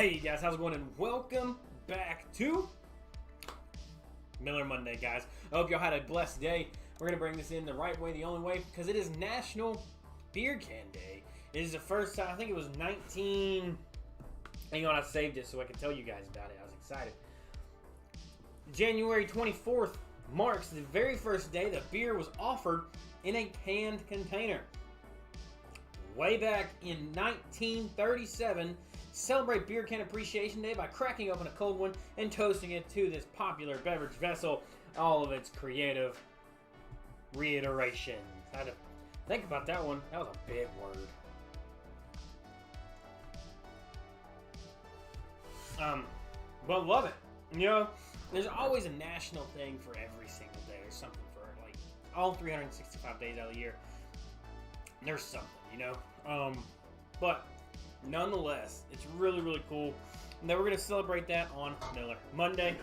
Hey guys, how's it going? And welcome back to Miller Monday, guys. I hope y'all had a blessed day. We're going to bring this in the right way, the only way, because it is National Beer Can Day. It is the first time, I think it was 19... Hang on, I saved it so I can tell you guys about it. I was excited. January 24th marks the very first day that beer was offered in a canned container. Way back in 1937, celebrate Beer Can Appreciation Day by cracking open a cold one and toasting it to this popular beverage vessel, all of its creative reiterations. I had to think about that one. That was a big word. But love it. You know, there's always a national thing for every single day or something for like all 365 days out of the year. There's something, you know. But nonetheless, it's really, really cool. And then we're going to celebrate that on Miller Monday.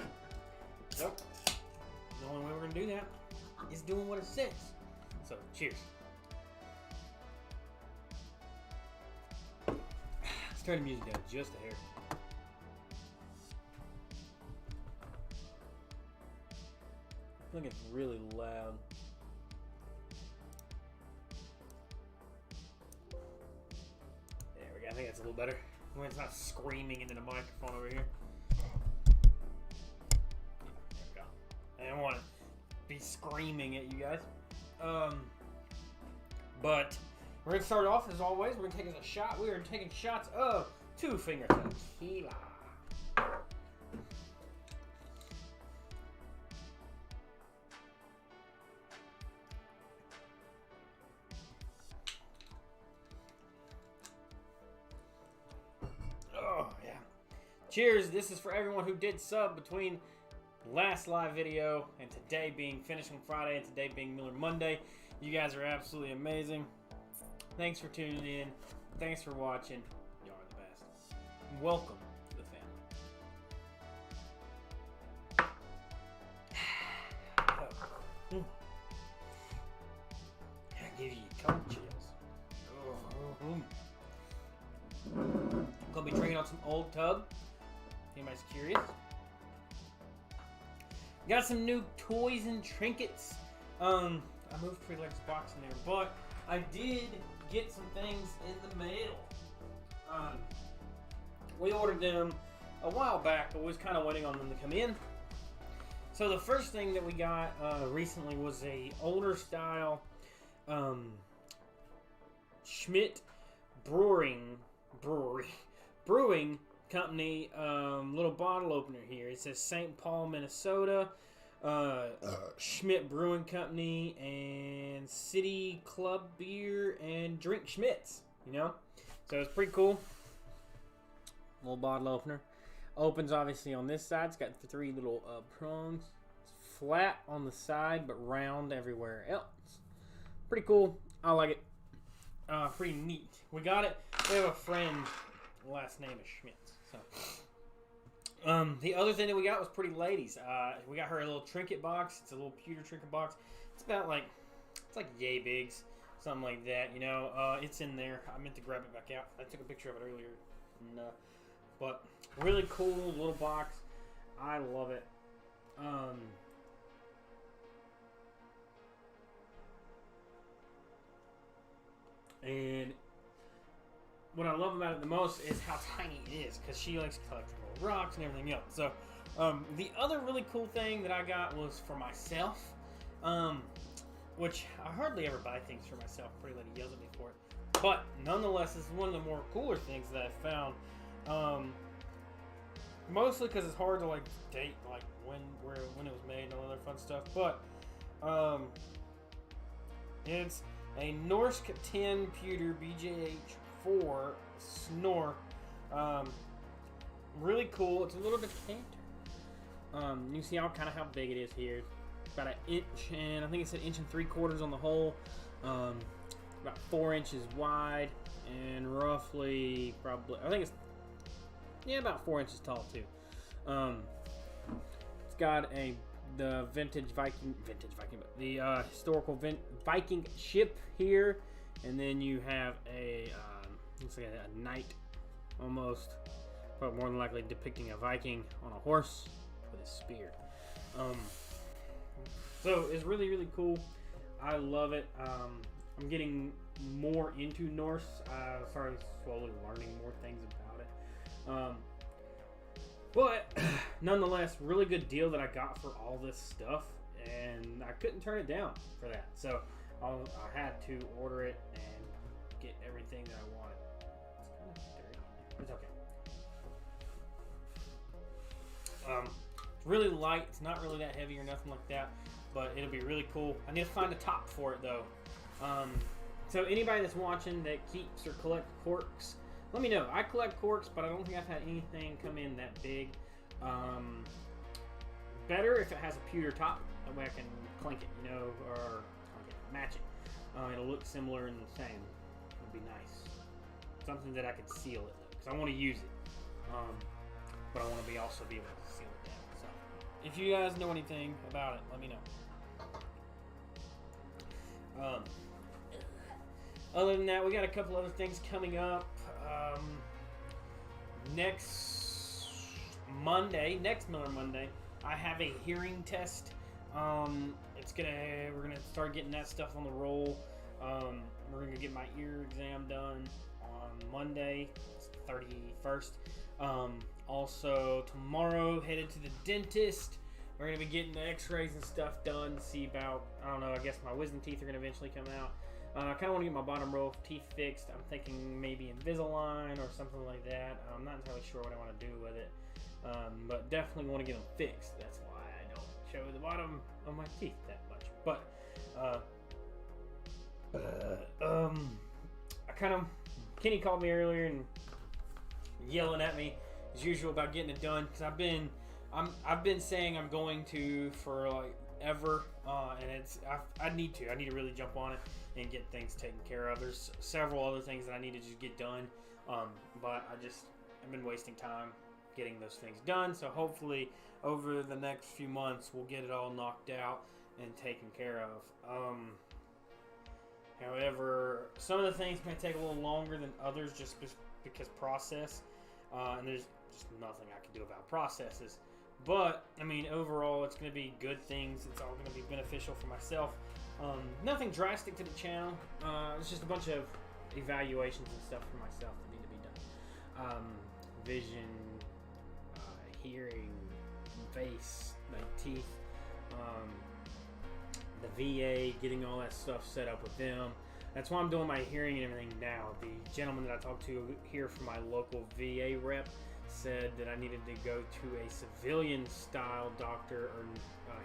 So, the only way we're going to do that is doing what it says. So, cheers. Let's turn the music down just a hair. I think it's really loud. There we go. I think that's a little better. When it's not screaming into the microphone over here. There we go. I don't want to be screaming at you guys. But we're going to start off as always. We're going to take a shot. We are taking shots of 2 Finger Tequila. Oh, yeah. Cheers. This is for everyone who did sub between last live video and today being finishing Friday and today being Miller Monday. You guys are absolutely amazing. Thanks for tuning in. Thanks for watching. You are the best. Welcome to the family. I give you cold chills. I'm gonna be drinking on some Old Tub. Anybody's curious? Got some new toys and trinkets. I moved Pre-Lex box in there, but I did get some things in the mail. We ordered them a while back, but we was kind of waiting on them to come in. So the first thing that we got recently was a older style Schmidt Brewing Company little bottle opener here. It says St. Paul, Minnesota, Schmidt Brewing Company, and City Club Beer and Drink Schmidt's, you know? So it's pretty cool. Little bottle opener. Opens obviously on this side. It's got 3 little prongs. It's flat on the side, but round everywhere else. Pretty cool. I like it. Pretty neat. We got it. We have a friend. Last name is Schmidt. So, the other thing that we got was pretty ladies. We got her a little trinket box. It's a little pewter trinket box. It's about like, it's like yay bigs, something like that. You know, it's in there. I meant to grab it back out. I took a picture of it earlier. And, but really cool little box. I love it. And what I love about it the most is how tiny it is, because she likes collecting little rocks and everything else. So, the other really cool thing that I got was for myself, which I hardly ever buy things for myself. Pretty lady yells at me for it. But, nonetheless, this is one of the more cooler things that I found. Mostly because it's hard to, like, date, like, when it was made and all that other fun stuff. But, it's a Norsk 10 Pewter BJH4 Snore. Really cool. It's a little decanter. You can see kind of how big it is here. About an inch, and I think it's an 1 3/4 on the hole. About 4 inches wide, and roughly probably I think it's about 4 inches tall too. It's got the historical Viking ship here, and then you have a looks like a knight almost but more than likely depicting a Viking on a horse with a spear. So it's really, really cool. I love it. I'm getting more into Norse. Sorry, slowly learning more things about it. But nonetheless, really good deal that I got for all this stuff, and I couldn't turn it down for that. So I had to order it and get everything that I wanted. It's kind of dirty. It's okay. It's really light. It's not really that heavy or nothing like that, but it'll be really cool. I need to find a top for it though. So anybody that's watching that keeps or collects corks, let me know. I collect corks, but I don't think I've had anything come in that big. Better if it has a pewter top. That way I can clink it, you know, or match it. It'll look similar and the same. It'll be nice. Something that I could seal it with, because I want to use it. But I want to also be able to seal it down. So if you guys know anything about it, let me know. Other than that, we got a couple other things coming up. Next Miller Monday, I have a hearing test. We're gonna start getting that stuff on the roll. We're gonna get my ear exam done on Monday, it's the 31st. Also tomorrow, headed to the dentist. We're gonna be getting the X-rays and stuff done to see about, I don't know, I guess my wisdom teeth are gonna eventually come out. I kind of want to get my bottom row of teeth fixed. I'm thinking maybe Invisalign or something like that. I'm not entirely sure what I want to do with it, but definitely want to get them fixed. That's why I don't show the bottom of my teeth that much. But Kenny called me earlier and yelling at me as usual about getting it done, because I've been saying I'm going to for like ever, and I need to really jump on it and get things taken care of. There's several other things that I need to just get done, but I've been wasting time getting those things done. So hopefully over the next few months we'll get it all knocked out and taken care of. However, some of the things may take a little longer than others just because process, and there's just nothing I can do about processes. But, I mean, overall, it's going to be good things. It's all going to be beneficial for myself. Nothing drastic to the channel. It's just a bunch of evaluations and stuff for myself that need to be done. Vision, hearing, face, like teeth, the VA, getting all that stuff set up with them. That's why I'm doing my hearing and everything now. The gentleman that I talked to here from my local VA rep said that I needed to go to a civilian-style doctor or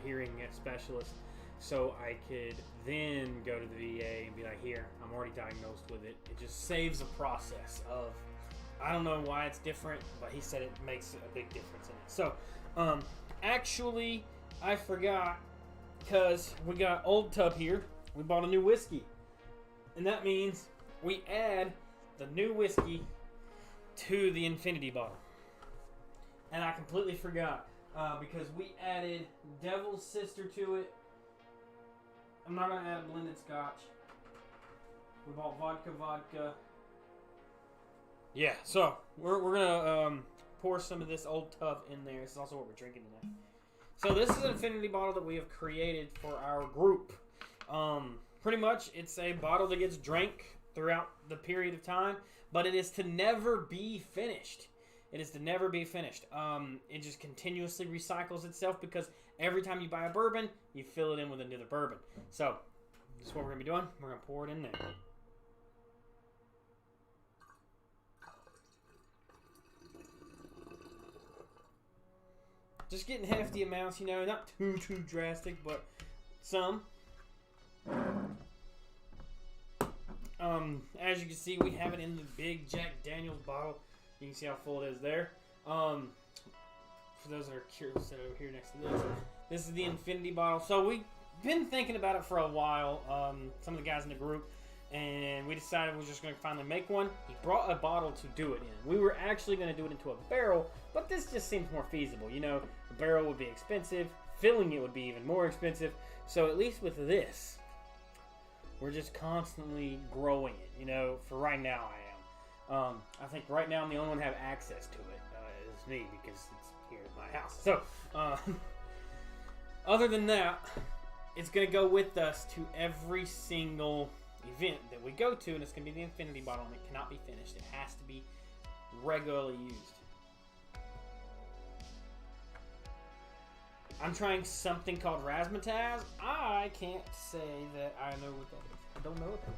hearing specialist, so I could then go to the VA and be like, here, I'm already diagnosed with it. It just saves a process of, I don't know why it's different, but he said it makes a big difference in it. So, actually, I forgot, because we got Old Tub here. We bought a new whiskey, and that means we add the new whiskey to the infinity bottle. And I completely forgot, because we added Devil's Sister to it. I'm not going to add a blended scotch. We bought vodka. Yeah, so we're going to pour some of this Old Tub in there. This is also what we're drinking tonight. So this is an infinity bottle that we have created for our group. Pretty much, it's a bottle that gets drank throughout the period of time, but it is to never be finished. It is to never be finished. It just continuously recycles itself, because every time you buy a bourbon, you fill it in with another bourbon. So, this is what we're going to be doing. We're going to pour it in there. Just getting hefty amounts, you know, not too drastic, but some. As you can see, we have it in the big Jack Daniel's bottle. You can see how full it is there. For those that are curious that are over here next to this is the infinity bottle. So we've been thinking about it for a while, some of the guys in the group, and we decided we're just going to finally make one. He brought a bottle to do it in. We were actually going to do it into a barrel, but this just seems more feasible. You know, a barrel would be expensive. Filling it would be even more expensive. So at least with this, we're just constantly growing it. You know, for right now I am. I think right now I'm the only one to have access to it. just me because it's here at my house. So, other than that, it's going to go with us to every single event that we go to, and it's going to be the infinity bottle, and it cannot be finished. It has to be regularly used. I'm trying something called razzmatazz. I can't say that I know what that is. I don't know what that is.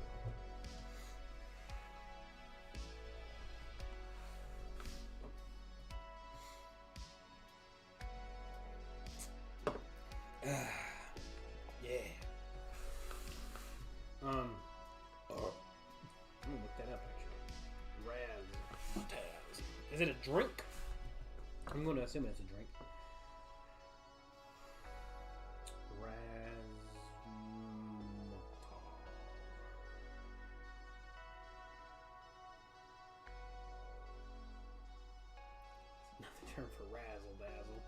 Yeah. Let me look that up actually. Razzmatazz. Is it a drink? I'm going to assume it's a drink. Term for razzle dazzle.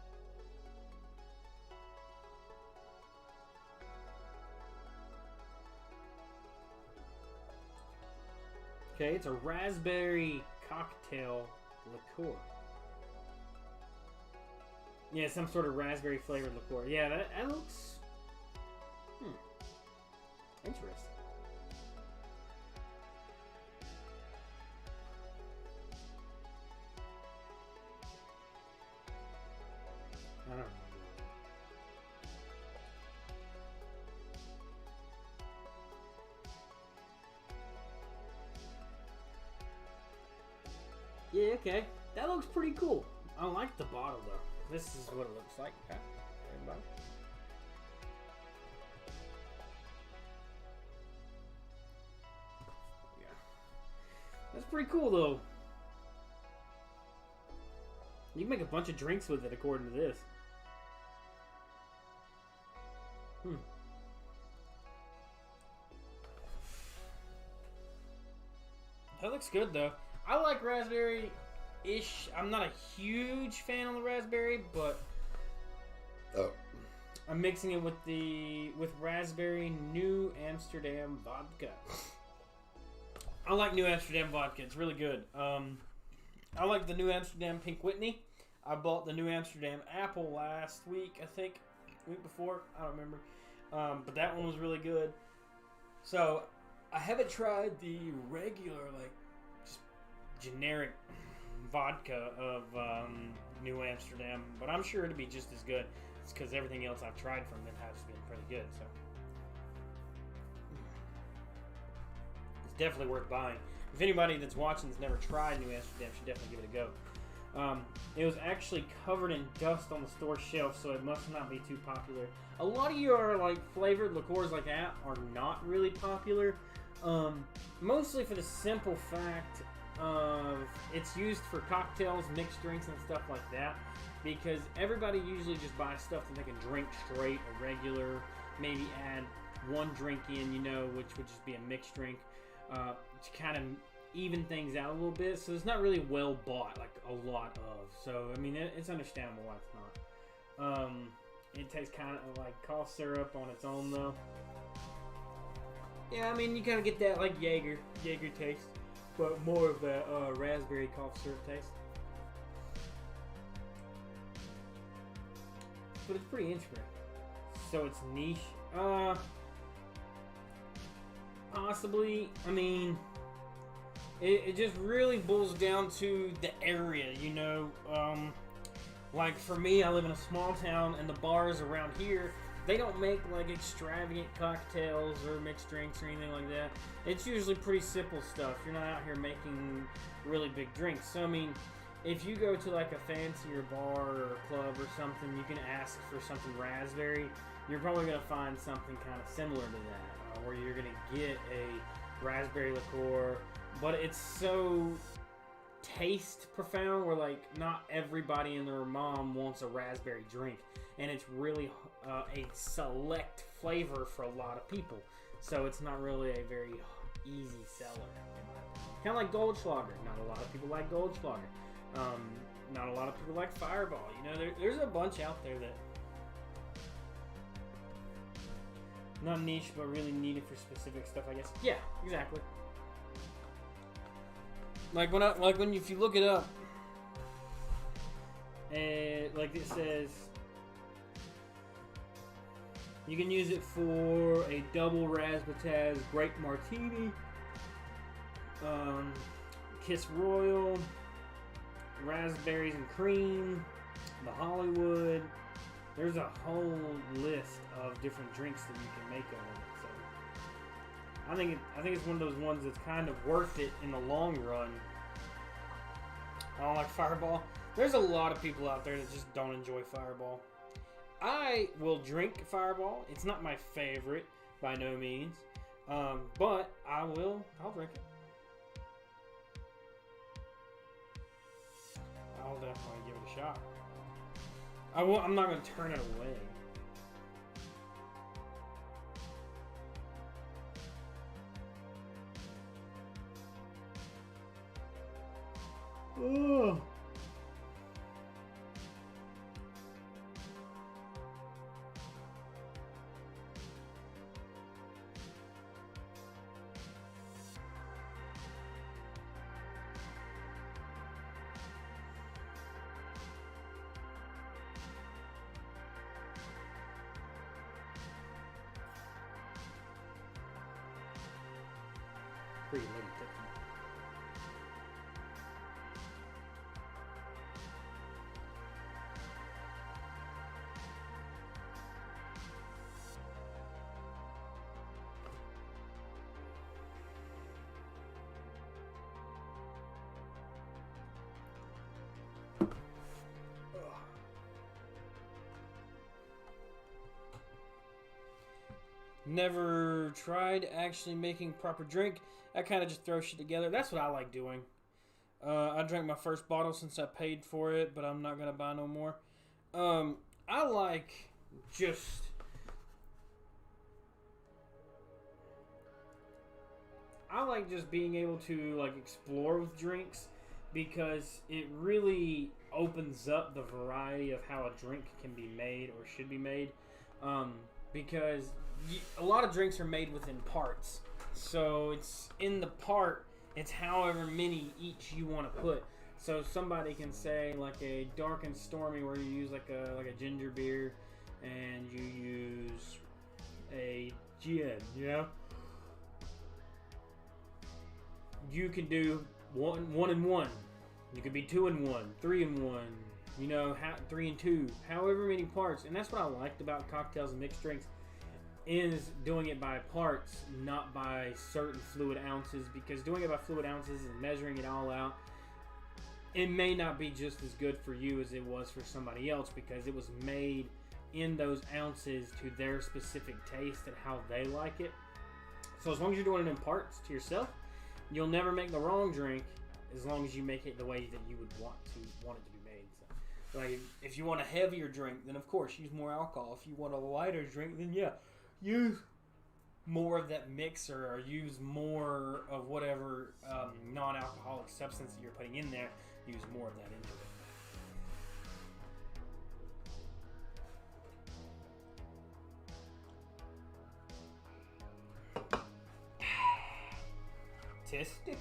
Okay, it's a raspberry cocktail liqueur. Yeah, some sort of raspberry flavored liqueur. Yeah, that looks interesting. I don't know. Yeah, okay. That looks pretty cool. I like the bottle though. This is what it looks like. Okay. Everybody. Yeah. That's pretty cool though. You can make a bunch of drinks with it according to this. That looks good though. I like raspberry-ish. I'm not a huge fan on the raspberry, but I'm mixing it with raspberry New Amsterdam vodka. I like New Amsterdam vodka. It's really good. I like the New Amsterdam Pink Whitney. I bought the New Amsterdam Apple last week, I think. Week before. I don't remember. But that one was really good. So, I haven't tried the regular, like, just generic vodka of New Amsterdam. But I'm sure it'll be just as good. It's because everything else I've tried from them has been pretty good. So, it's definitely worth buying. If anybody that's watching has never tried New Amsterdam, should definitely give it a go. It was actually covered in dust on the store shelf, so it must not be too popular. A lot of your like flavored liqueurs like that are not really popular, mostly for the simple fact of it's used for cocktails, mixed drinks, and stuff like that. Because everybody usually just buys stuff that they can drink straight, a regular, maybe add one drink in, you know, which would just be a mixed drink. To kind of even things out a little bit, so it's not really well bought like a lot of. So I mean, it's understandable why it's not. It tastes kind of like cough syrup on its own though. Yeah, I mean you kind of get that like Jaeger taste, but more of that raspberry cough syrup taste. But it's pretty interesting. So it's niche. Possibly. I mean, it just really boils down to the area, you know. Like for me, I live in a small town, and the bars around here, they don't make like extravagant cocktails or mixed drinks or anything like that. It's usually pretty simple stuff. You're not out here making really big drinks. So I mean, if you go to like a fancier bar or club or something, you can ask for something raspberry. You're probably going to find something kind of similar to that, where you're going to get a raspberry liqueur, but it's so taste profound where like not everybody and their mom wants a raspberry drink, and it's really a select flavor for a lot of people, so it's not really a very easy seller. Kind of like Goldschlager. Not a lot of people like Goldschlager. Not a lot of people like Fireball. You know, there's a bunch out there that not niche, but really needed for specific stuff, I guess. Yeah, exactly. Like if you look it up, And like it says, you can use it for a double razzmatazz grape martini, Kiss Royal, raspberries and cream, the Hollywood. There's a whole list of different drinks that you can make on it. So I think it's one of those ones that's kind of worth it in the long run. I don't like Fireball. There's a lot of people out there that just don't enjoy Fireball. I will drink Fireball. It's not my favorite by no means, but I'll drink it. I'll definitely give it a shot. I'm not going to turn it away. Oh. Pretty lady tipsy. Never tried actually making proper drink. I kind of just throw shit together. That's what I like doing. I drank my first bottle since I paid for it, but I'm not going to buy no more. I like just... I like just being able to like explore with drinks because it really opens up the variety of how a drink can be made or should be made. Because a lot of drinks are made within parts. So it's in the part, it's however many each you want to put. So somebody can say like a dark and stormy where you use like a ginger beer and you use a gin, you know? You can do one and one. You could be 2 and 1, 3 and 1, you know, 3 and 2, however many parts. And that's what I liked about cocktails and mixed drinks, is doing it by parts, not by certain fluid ounces, because doing it by fluid ounces and measuring it all out, it may not be just as good for you as it was for somebody else, because it was made in those ounces to their specific taste and how they like it. So as long as you're doing it in parts to yourself, you'll never make the wrong drink, as long as you make it the way that you would want it to be made. So, like, if you want a heavier drink, then of course use more alcohol. If you want a lighter drink, then yeah, use more of that mixer, or use more of whatever non-alcoholic substance that you're putting in there. Use more of that into it. Test it.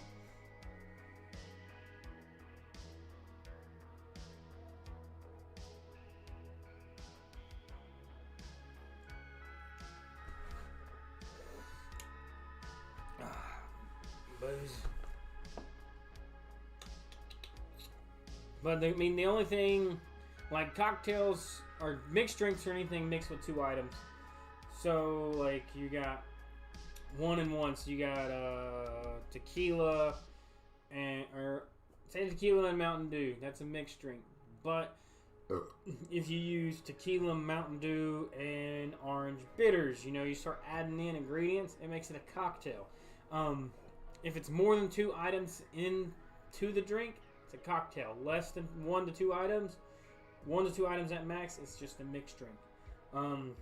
But I mean, the only thing, like cocktails or mixed drinks or anything mixed with 2 items. So like you got 1 and 1. So you got tequila or say tequila and Mountain Dew. That's a mixed drink. But if you use tequila, Mountain Dew, and orange bitters, you know, you start adding in ingredients, it makes it a cocktail. If it's more than 2 items into the drink, it's a cocktail. Less than 1 to 2 items, 1 to 2 items at max, it's just a mixed drink.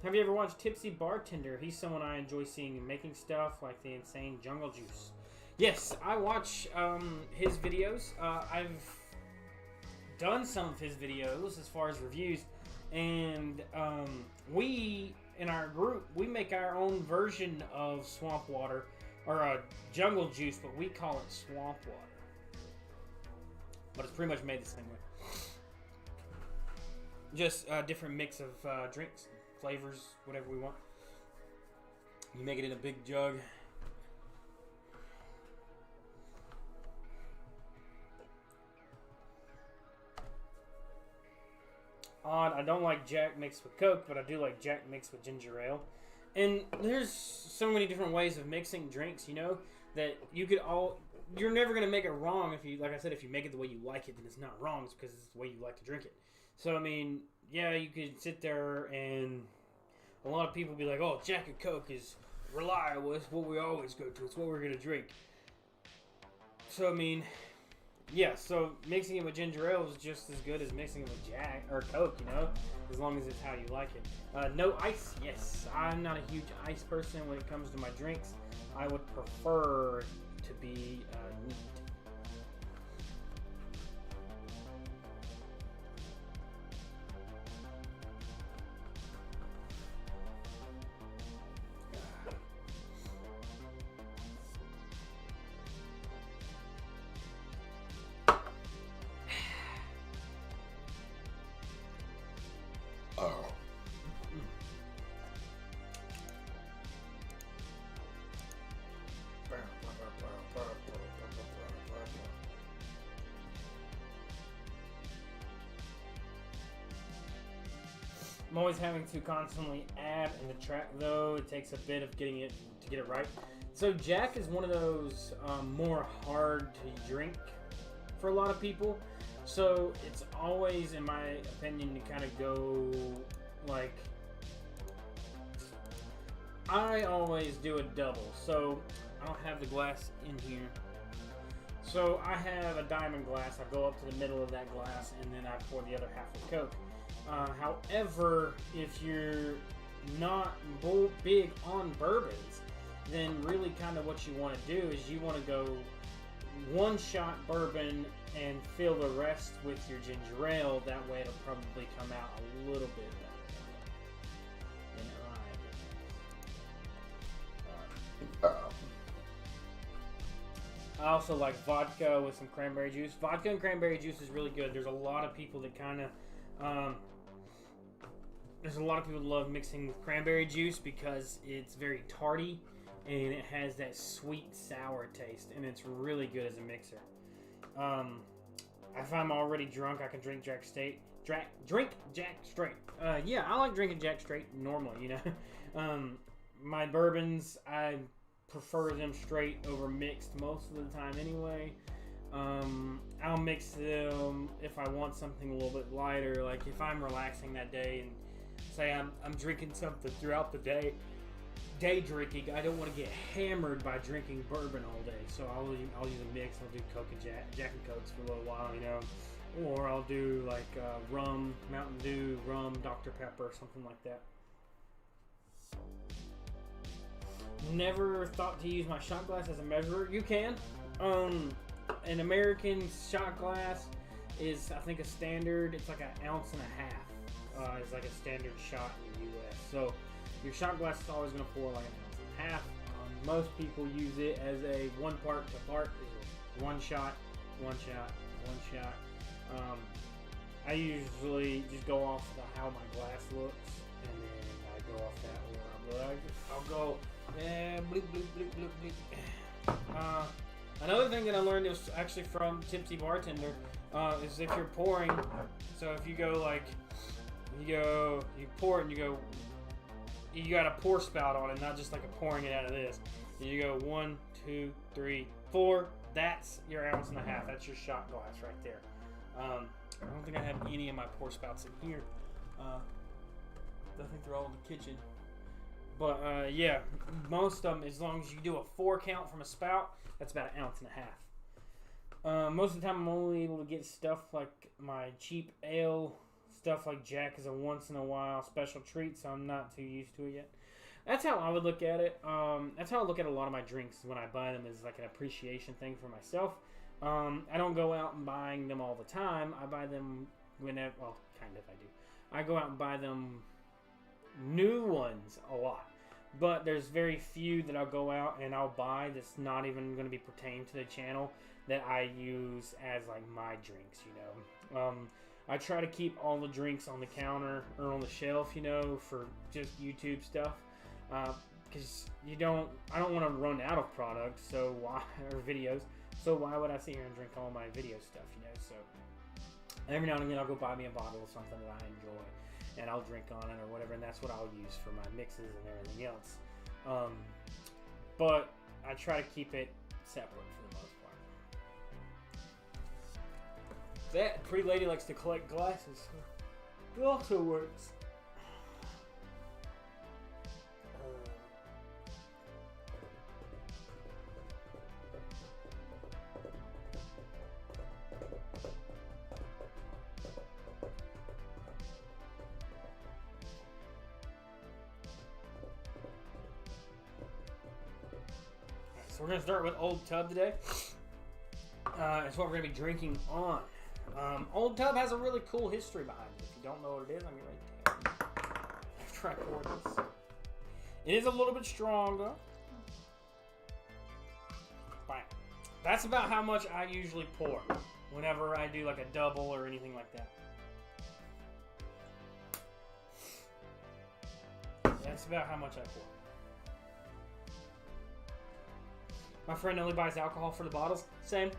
Have you ever watched Tipsy Bartender? He's someone I enjoy seeing making stuff like the Insane Jungle Juice. Yes, I watch his videos. I've done some of his videos as far as reviews, and we, in our group, we make our own version of swamp water, or jungle juice, but we call it swamp water. But it's pretty much made the same way. Just a different mix of drinks, flavors, whatever we want. You make it in a big jug. Odd, I don't like Jack mixed with Coke, but I do like Jack mixed with ginger ale. And there's so many different ways of mixing drinks, you know, that you could all... You're never going to make it wrong if you, like I said, if you make it the way you like it, then it's not wrong. It's because it's the way you like to drink it. So, I mean, yeah, you could sit there and a lot of people be like, oh, Jack and Coke is reliable. It's what we always go to. It's what we're going to drink. So, I mean, yeah, so mixing it with ginger ale is just as good as mixing it with Jack or Coke, you know, as long as it's how you like it. No ice, yes. I'm not a huge ice person when it comes to my drinks. I would prefer to be neat. I'm always having to constantly add and detract, though. It takes a bit of getting it to get it right. So Jack is one of those more hard to drink for a lot of people. So it's always, in my opinion, to kind of go like, I always do a double. So I don't have the glass in here. So I have a diamond glass. I go up to the middle of that glass and then I pour the other half of Coke. However, if you're not big on bourbons, then really kind of what you want to do is you want to go one shot bourbon and fill the rest with your ginger ale. That way it'll probably come out a little bit better. I also like vodka with some cranberry juice. Vodka and cranberry juice is really good. There's a lot of people that kind of... There's a lot of people that love mixing with cranberry juice because it's very tarty and it has that sweet sour taste, and it's really good as a mixer. If I'm already drunk, I can drink Jack straight. Drink Jack straight. Yeah, I like drinking Jack straight normally, you know. My bourbons, I prefer them straight over mixed most of the time anyway. I'll mix them if I want something a little bit lighter, like if I'm relaxing that day and say I'm drinking something throughout the day drinking. I don't want to get hammered by drinking bourbon all day, so I'll use a mix. I'll do Coke and Jack and Cokes for a little while, you know, or I'll do like rum, Mountain Dew, rum, Dr. Pepper, something like that. Never thought to use my shot glass as a measurer. You can. An American shot glass is, I think, a standard. It's like an ounce and a half. It's like a standard shot in the U.S. So your shot glass is always going to pour like an ounce and a half. Most people use it as a one part to part. Is one shot, one shot, one shot. I usually just go off how my glass looks, and then I go off that one. I'll go, bleep, bleep, bleep, bleep, bleep. Another thing that I learned was actually from Tipsy Bartender is if you're pouring, so if you go like, you pour it and you got a pour spout on it, not just like a pouring it out of this. And you go 1, 2, 3, 4. That's your ounce and a half. That's your shot glass right there. I don't think I have any of my pour spouts in here. I think they're all in the kitchen. But yeah, most of them, as long as you do a 4 count from a spout, that's about an ounce and a half. Most of the time I'm only able to get stuff like my cheap ale. Stuff like Jack is a once in a while special treat, so I'm not too used to it yet. That's how I would look at it. That's how I look at a lot of my drinks when I buy them, as like an appreciation thing for myself. I don't go out and buying them all the time. I buy them whenever, well, kind of I do. I go out and buy them new ones a lot. But there's very few that I'll go out and I'll buy that's not even going to be pertaining to the channel that I use as like my drinks, you know. I try to keep all the drinks on the counter or on the shelf, you know, for just YouTube stuff. Because I don't want to run out of product, or videos. So why would I sit here and drink all my video stuff, you know? So every now and again I'll go buy me a bottle of something that I enjoy, and I'll drink on it or whatever, and that's what I'll use for my mixes and everything else. But I try to keep it separate for the most part. That pretty lady likes to collect glasses. So it also works. So we're going to start with Old Tub today. It's what we're going to be drinking on. Old Tub has a really cool history behind it. If you don't know what it is, I'm going to tell you. I've tried pouring this. It is a little bit stronger. Bam. That's about how much I usually pour whenever I do like a double or anything like that. That's about how much I pour. My friend only buys alcohol for the bottles. Same.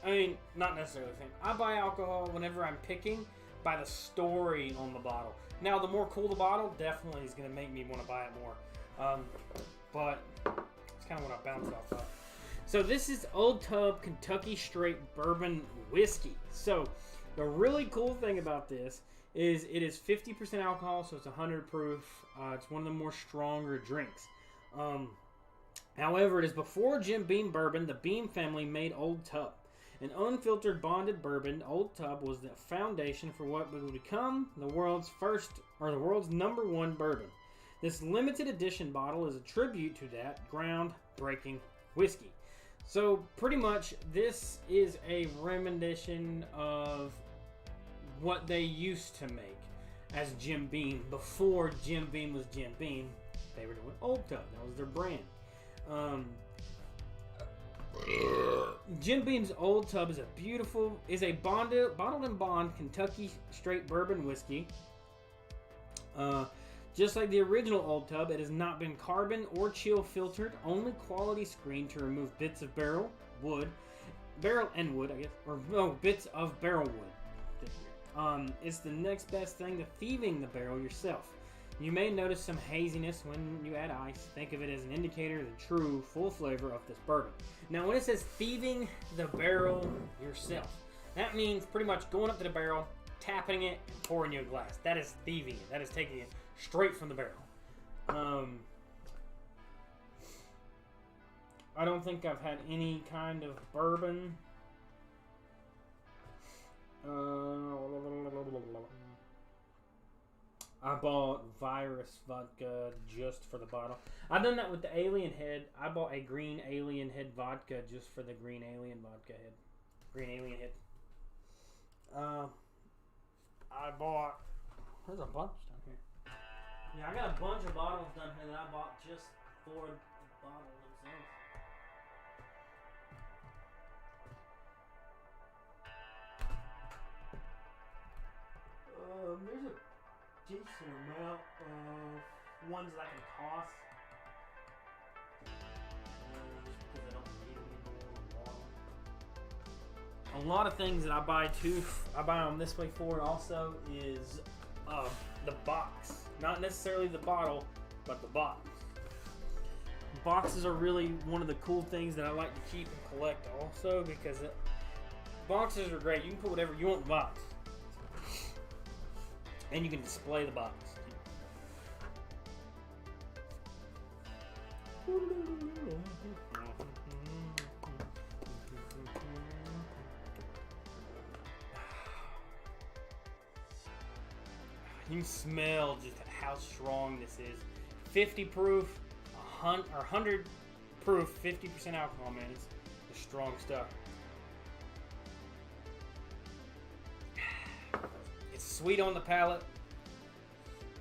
I mean, not necessarily the same. I buy alcohol whenever I'm picking by the story on the bottle. Now, the more cool the bottle, definitely is going to make me want to buy it more. But it's kind of what I bounce off of. So this is Old Tub Kentucky Straight Bourbon Whiskey. So the really cool thing about this is it is 50% alcohol, so it's 100 proof. It's one of the more stronger drinks. However, it is before Jim Beam bourbon, the Beam family made Old Tub. An unfiltered bonded bourbon, Old Tub was the foundation for what would become the world's number one bourbon. This limited edition bottle is a tribute to that groundbreaking whiskey. So pretty much this is a rendition of what they used to make as Jim Beam. Before Jim Beam was Jim Beam, they were doing Old Tub. That was their brand. Jim Beam's Old Tub is a bottled and bond Kentucky straight bourbon whiskey. Just like the original Old Tub, it has not been carbon or chill filtered, only quality screened to remove bits of bits of barrel wood. It's the next best thing to thieving the barrel yourself. You may notice some haziness when you add ice. Think of it as an indicator of the true, full flavor of this bourbon. Now, when it says thieving the barrel yourself, that means pretty much going up to the barrel, tapping it, and pouring you a glass. That is thieving it. That is taking it straight from the barrel. I don't think I've had any kind of bourbon. I bought Virus vodka just for the bottle. I've done that with the Alien Head. I bought a green Alien Head vodka just for the green Alien vodka head. Green Alien Head. I bought... There's a bunch down here. Yeah, I got a bunch of bottles down here that I bought just for the bottle themselves. There's a decent amount of ones that I can toss. Just because I don't need them anymore. A lot of things that I buy too, I buy them this way forward also, is the box. Not necessarily the bottle, but the box. Boxes are really one of the cool things that I like to keep and collect also, because boxes are great. You can put whatever you want in the box. And you can display the box. You can smell just how strong this is. 50 proof, 100 proof, 50% alcohol, man. It's strong stuff. It's sweet on the palate,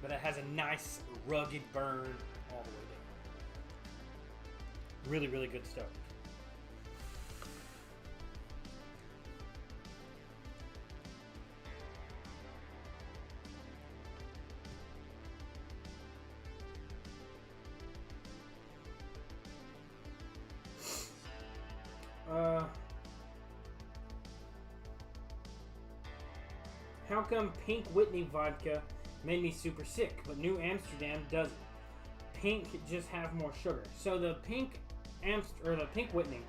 but it has a nice rugged burn all the way down. Really, really good stuff. how come Pink Whitney vodka made me super sick, but New Amsterdam doesn't? Pink just have more sugar. So the Pink Whitney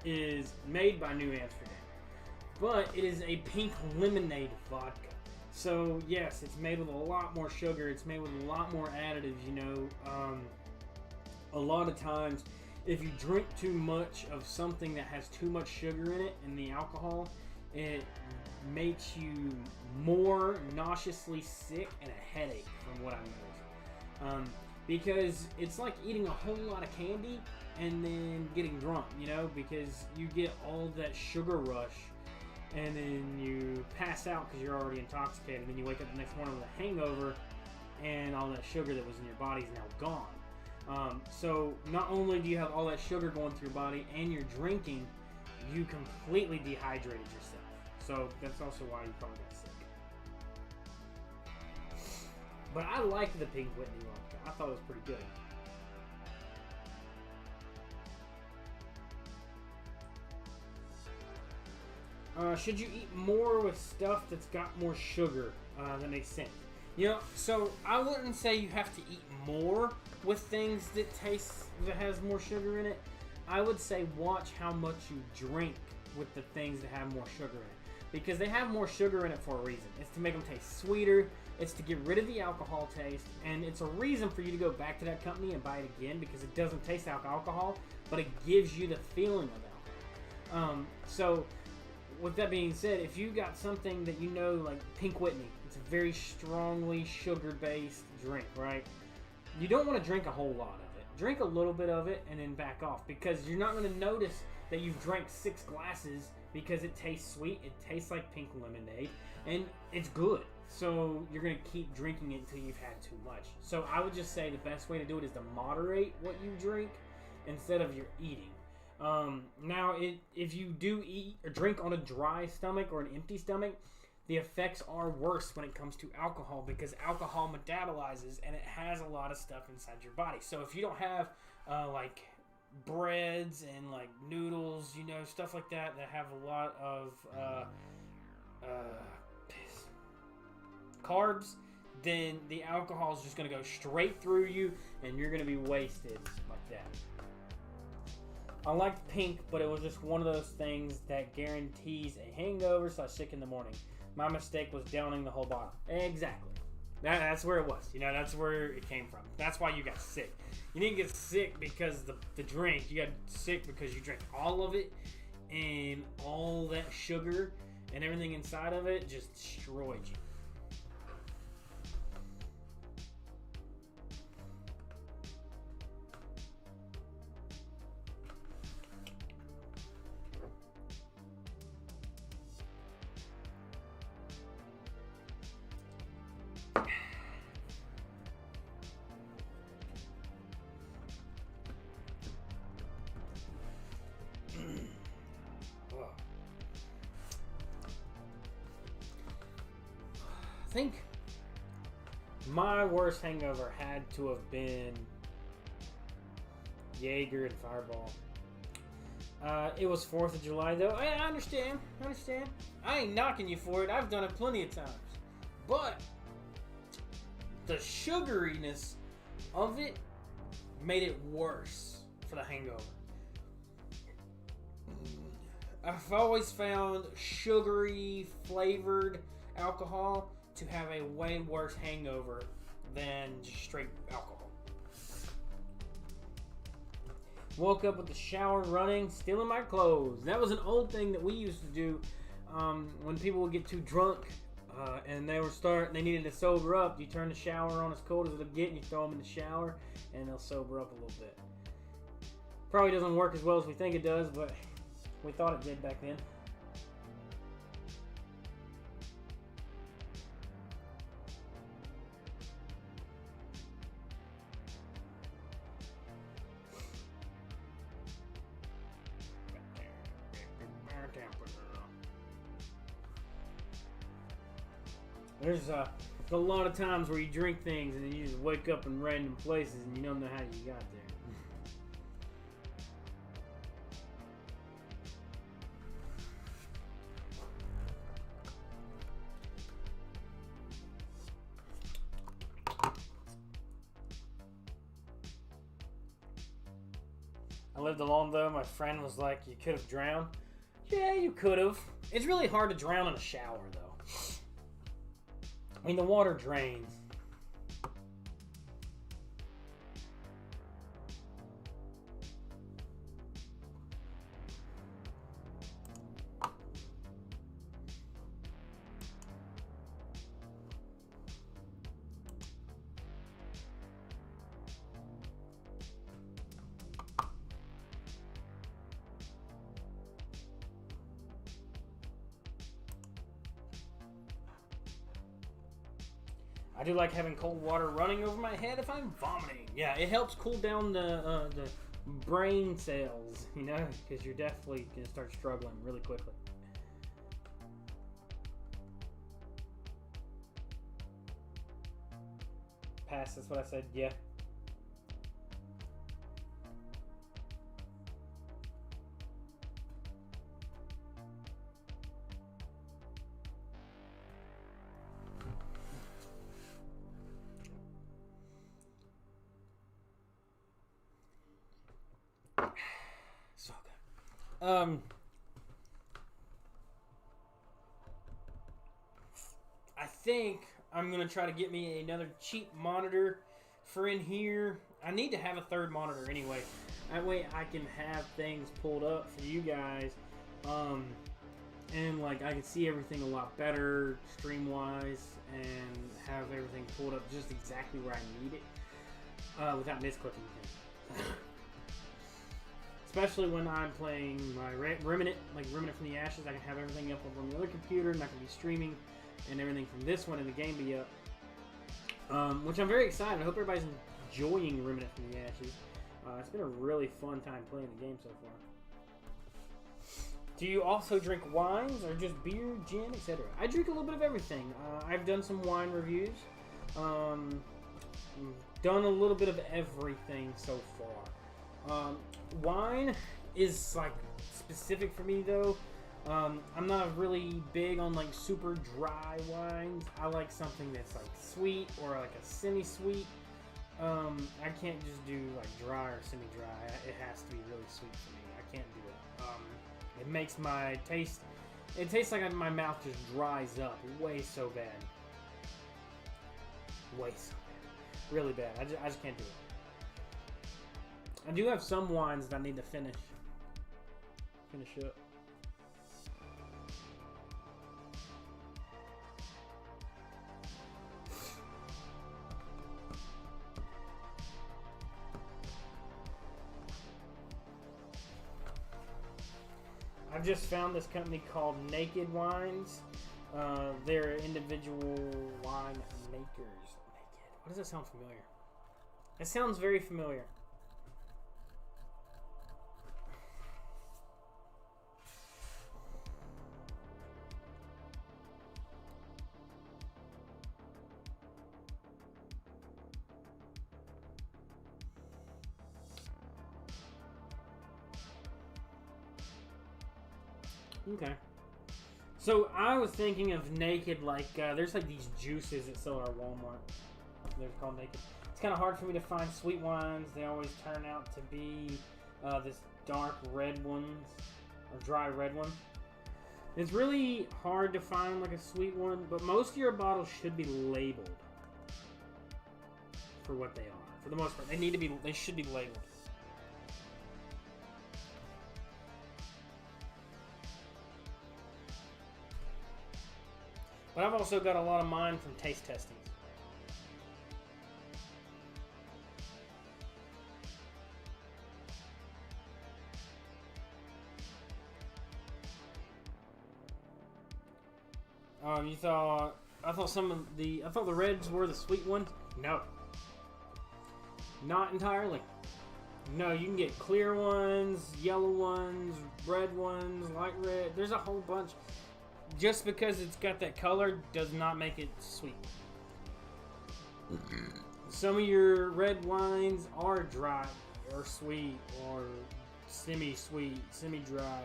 is made by New Amsterdam, but it is a pink lemonade vodka. So yes, it's made with a lot more sugar. It's made with a lot more additives. A lot of times, if you drink too much of something that has too much sugar in it and the alcohol, it makes you more nauseously sick and a headache, from what I noticed. Because it's like eating a whole lot of candy and then getting drunk, because you get all that sugar rush and then you pass out because you're already intoxicated, and then you wake up the next morning with a hangover and all that sugar that was in your body is now gone. So not only do you have all that sugar going through your body and you're drinking, you completely dehydrated yourself. So that's also why you probably got sick. But I liked the Pink Whitney vodka. I thought it was pretty good. Should you eat more with stuff that's got more sugar? That makes sense. So I wouldn't say you have to eat more with things that has more sugar in it. I would say watch how much you drink with the things that have more sugar in it. Because they have more sugar in it for a reason. It's to make them taste sweeter. It's to get rid of the alcohol taste. And it's a reason for you to go back to that company and buy it again, because it doesn't taste like alcohol, but it gives you the feeling of alcohol. So with that being said, if you got something that like Pink Whitney, it's a very strongly sugar-based drink, right? You don't want to drink a whole lot of it. Drink a little bit of it and then back off, because you're not going to notice that you've drank 6 glasses because it tastes sweet. It tastes like pink lemonade, and it's good. So you're going to keep drinking it until you've had too much. So I would just say the best way to do it is to moderate what you drink instead of your eating. Now, if you do eat or drink on a dry stomach or an empty stomach, the effects are worse when it comes to alcohol, because alcohol metabolizes and it has a lot of stuff inside your body. So if you don't have like breads and like noodles, stuff like that have a lot of carbs, then the alcohol is just going to go straight through you and you're going to be wasted like that. I liked Pink, but it was just one of those things that guarantees a hangover, so I was sick in the morning. My mistake was downing the whole bottle. Exactly. That's where it was. That's where it came from. That's why you got sick. You didn't get sick because the drink. You got sick because you drank all of it, and all that sugar and everything inside of it just destroyed you. I think my worst hangover had to have been Jaeger and Fireball. It was 4th of July though. I understand. I ain't knocking you for it. I've done it plenty of times. But the sugariness of it made it worse for the hangover. I've always found sugary flavored alcohol to have a way worse hangover than just straight alcohol. Woke up with the shower running, still in my clothes. That was an old thing that we used to do when people would get too drunk and they needed to sober up. You turn the shower on as cold as it'll get and you throw them in the shower and they'll sober up a little bit. Probably doesn't work as well as we think it does, but we thought it did back then. There's a lot of times where you drink things and then you just wake up in random places and you don't know how you got there. lived alone, though, my friend was like, you could have drowned. Yeah, you could have. It's really hard to drown in a shower, though. I mean, the water drains. I do like having cold water running over my head if I'm vomiting. Yeah, it helps cool down the brain cells, you know, because you're definitely going to start struggling really quickly. Pass, that's what I said, yeah. So good. I think I'm gonna try to get me another cheap monitor for in here. I need to have a third monitor anyway. That way I can have things pulled up for you guys. And like I can see everything a lot better stream wise and have everything pulled up just exactly where I need it without misclicking things. Especially when I'm playing my Remnant, like Remnant from the Ashes, I can have everything up on the other computer and I can be streaming and everything from this one and the game be up. Which I'm very excited. I hope everybody's enjoying Remnant from the Ashes. It's been a really fun time playing the game so far. Do you also drink wines or just beer, gin, etc.? I drink a little bit of everything. I've done some wine reviews. Done a little bit of everything so far. Wine is like specific for me though. I'm not really big on like super dry wines. I like something that's like sweet or like a semi-sweet. I can't just do like dry or semi-dry. It has to be really sweet for me. I can't do it. It makes my taste. It tastes like my mouth just dries up way so bad. Way so bad. Really bad. I just can't do it. I do have some wines that I need to finish up. I've just found this company called Naked Wines. They're individual wine makers. Naked. Why does that sound familiar? It sounds very familiar. Okay. So I was thinking of Naked, like there's like these juices that sell at Walmart. They're called Naked. It's kind of hard for me to find sweet wines. They always turn out to be this dark red ones or dry red one. It's really hard to find like a sweet one, but most of your bottles should be labeled for what they are. For the most part, they should be labeled. But I've also got a lot of mine from taste testings. I thought the reds were the sweet ones. No. Not entirely. No, you can get clear ones, yellow ones, red ones, light red. There's a whole bunch. Just because it's got that color does not make it sweet. Some of your red wines are dry or sweet or semi-sweet, semi-dry.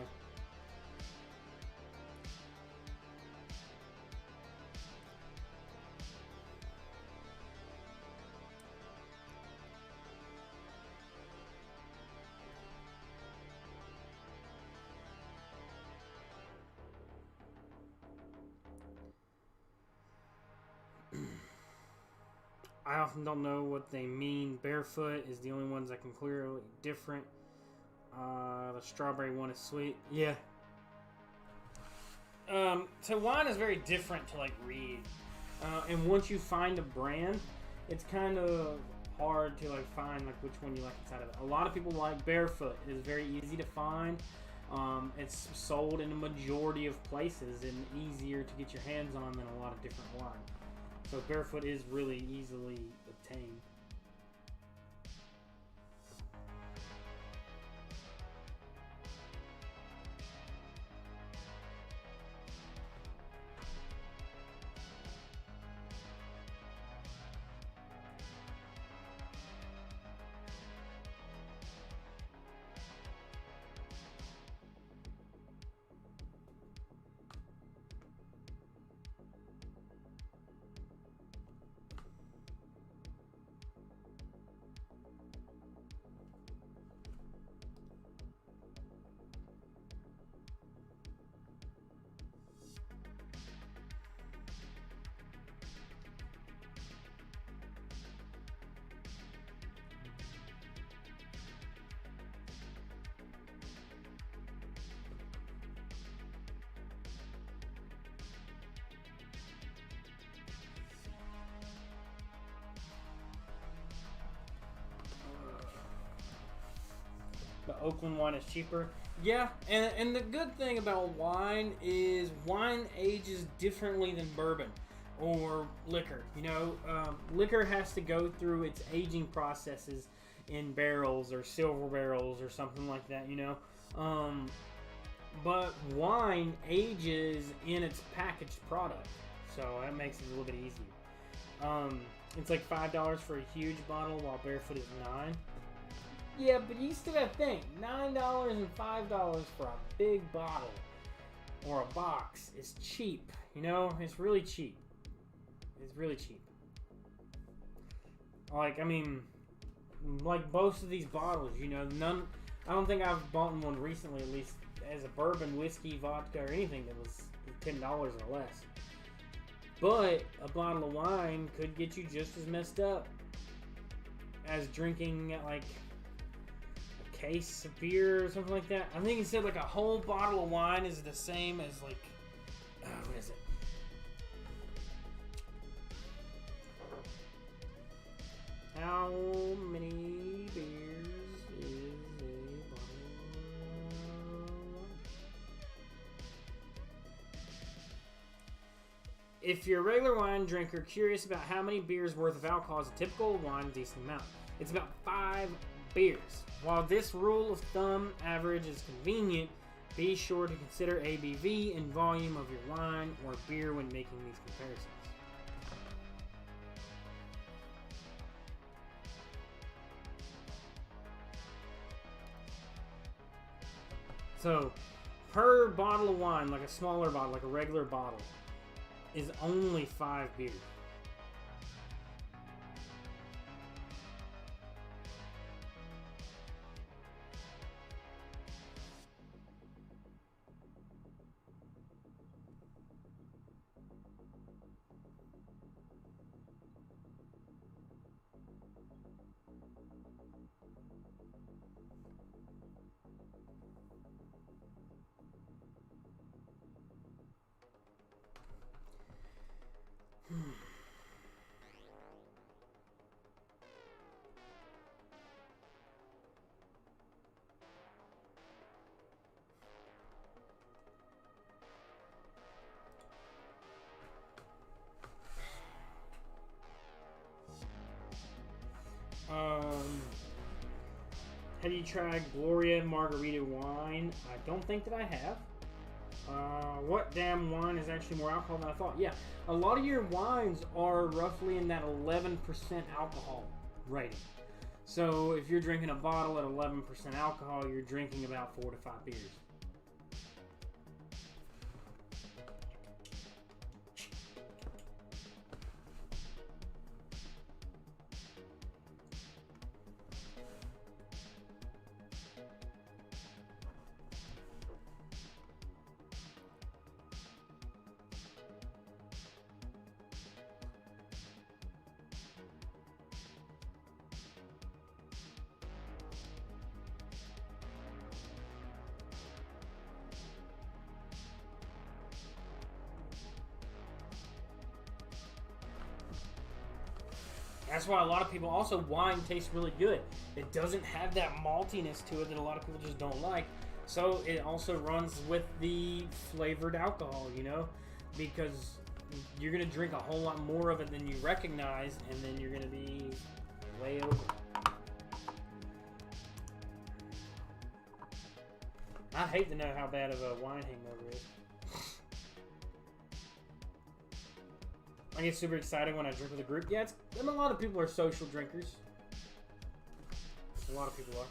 I often don't know what they mean. Barefoot is the only ones that can clearly different. The strawberry one is sweet. Yeah. So wine is very different to like read. And once you find a brand, it's kind of hard to like find like which one you like inside of it. A lot of people like Barefoot. It is very easy to find. It's sold in a majority of places and easier to get your hands on than a lot of different wine. So Barefoot is really easily obtained. The Oakland wine is cheaper. Yeah, and the good thing about wine is wine ages differently than bourbon or liquor. You know, liquor has to go through its aging processes in barrels or silver barrels or something like that, you know. But wine ages in its packaged product, so that makes it a little bit easier. It's like $5 for a huge bottle, while Barefoot is $9. Yeah, but you still gotta think, $9 and $5 for a big bottle or a box is cheap. You know, it's really cheap. It's really cheap. Like, I mean, like most of these bottles, you know, none. I don't think I've bought one recently, at least as a bourbon, whiskey, vodka, or anything that was $10 or less. But a bottle of wine could get you just as messed up as drinking like case of beer or something like that. I think he said like a whole bottle of wine is the same as like what is it? How many beers is a bottle? If you're a regular wine drinker curious about how many beers worth of alcohol is a typical wine decent amount, it's about 5 beers. While this rule of thumb average is convenient, be sure to consider ABV and volume of your wine or beer when making these comparisons. So, per bottle of wine, like a smaller bottle, like a regular bottle, is only 5 beers. Have you tried Gloria Margarita wine? I don't think that I have. What damn wine is actually more alcohol than I thought? Yeah, a lot of your wines are roughly in that 11% alcohol rating. So if you're drinking a bottle at 11% alcohol, you're drinking about 4 to 5 beers. That's why a lot of people also, wine tastes really good. It doesn't have that maltiness to it that a lot of people just don't like. So it also runs with the flavored alcohol, you know, because you're going to drink a whole lot more of it than you recognize, and then you're going to be way over. I'd hate to know how bad of a wine hangover is. I get super excited when I drink with a group. Yeah, a lot of people are social drinkers. A lot of people are.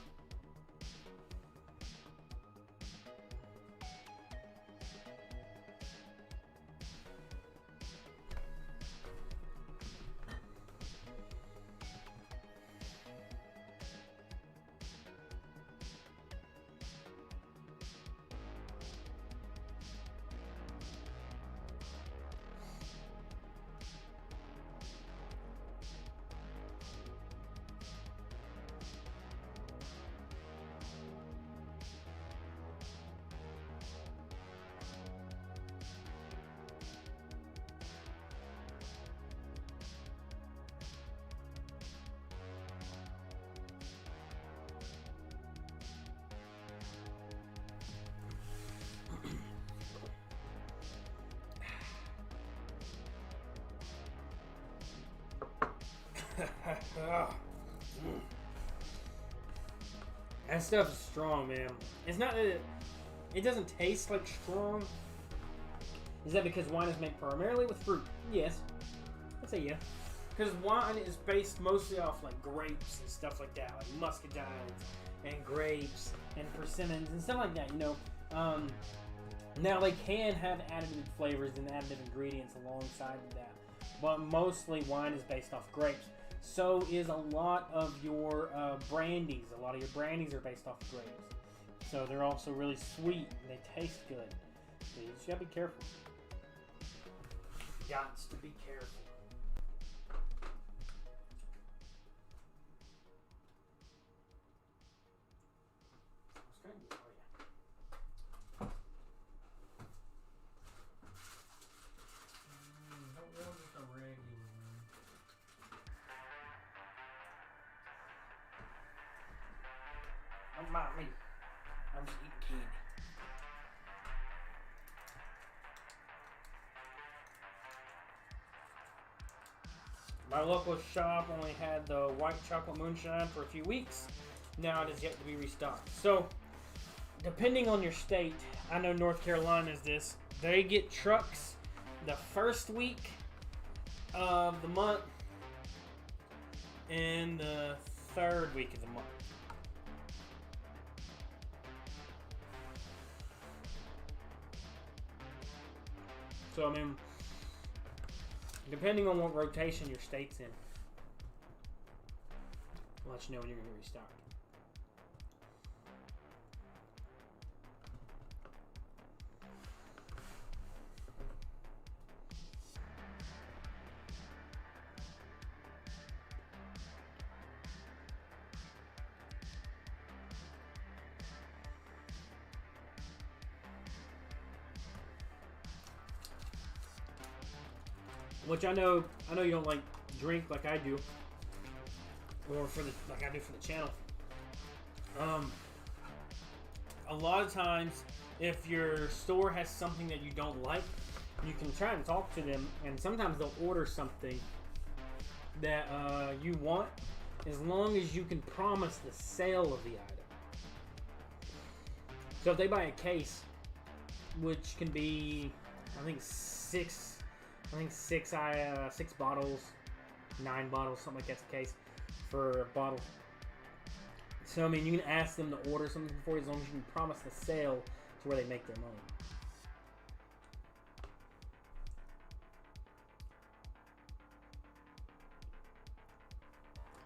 That stuff is strong, man. It's not that it doesn't taste like strong. Is that because wine is made primarily with fruit? Yes. I'd say yeah. Because wine is based mostly off like grapes and stuff like that, like muscadines and grapes and persimmons and stuff like that, you know. Now they can have additive flavors and additive ingredients alongside of that, but mostly wine is based off grapes. So is a lot of your brandies. A lot of your brandies are based off of grapes. So they're also really sweet and they taste good. So you just gotta be careful. Gots to be careful. Don't mind me. I'm just eating candy. My local shop only had the white chocolate moonshine for a few weeks. Now it is yet to be restocked. So, depending on your state, I know North Carolina is this. They get trucks the first week of the month and the third week of the month. So, I mean, depending on what rotation your state's in, I'll let you know when you're going to restock. Which I know you don't like drink like I do, or like I do for the channel. A lot of times, if your store has something that you don't like, you can try and talk to them, and sometimes they'll order something that you want, as long as you can promise the sale of the item. So if they buy a case, which can be, I think six bottles, 9 bottles, something like that's the case for a bottle. So I mean, you can ask them to order something for you as long as you can promise the sale to where they make their money.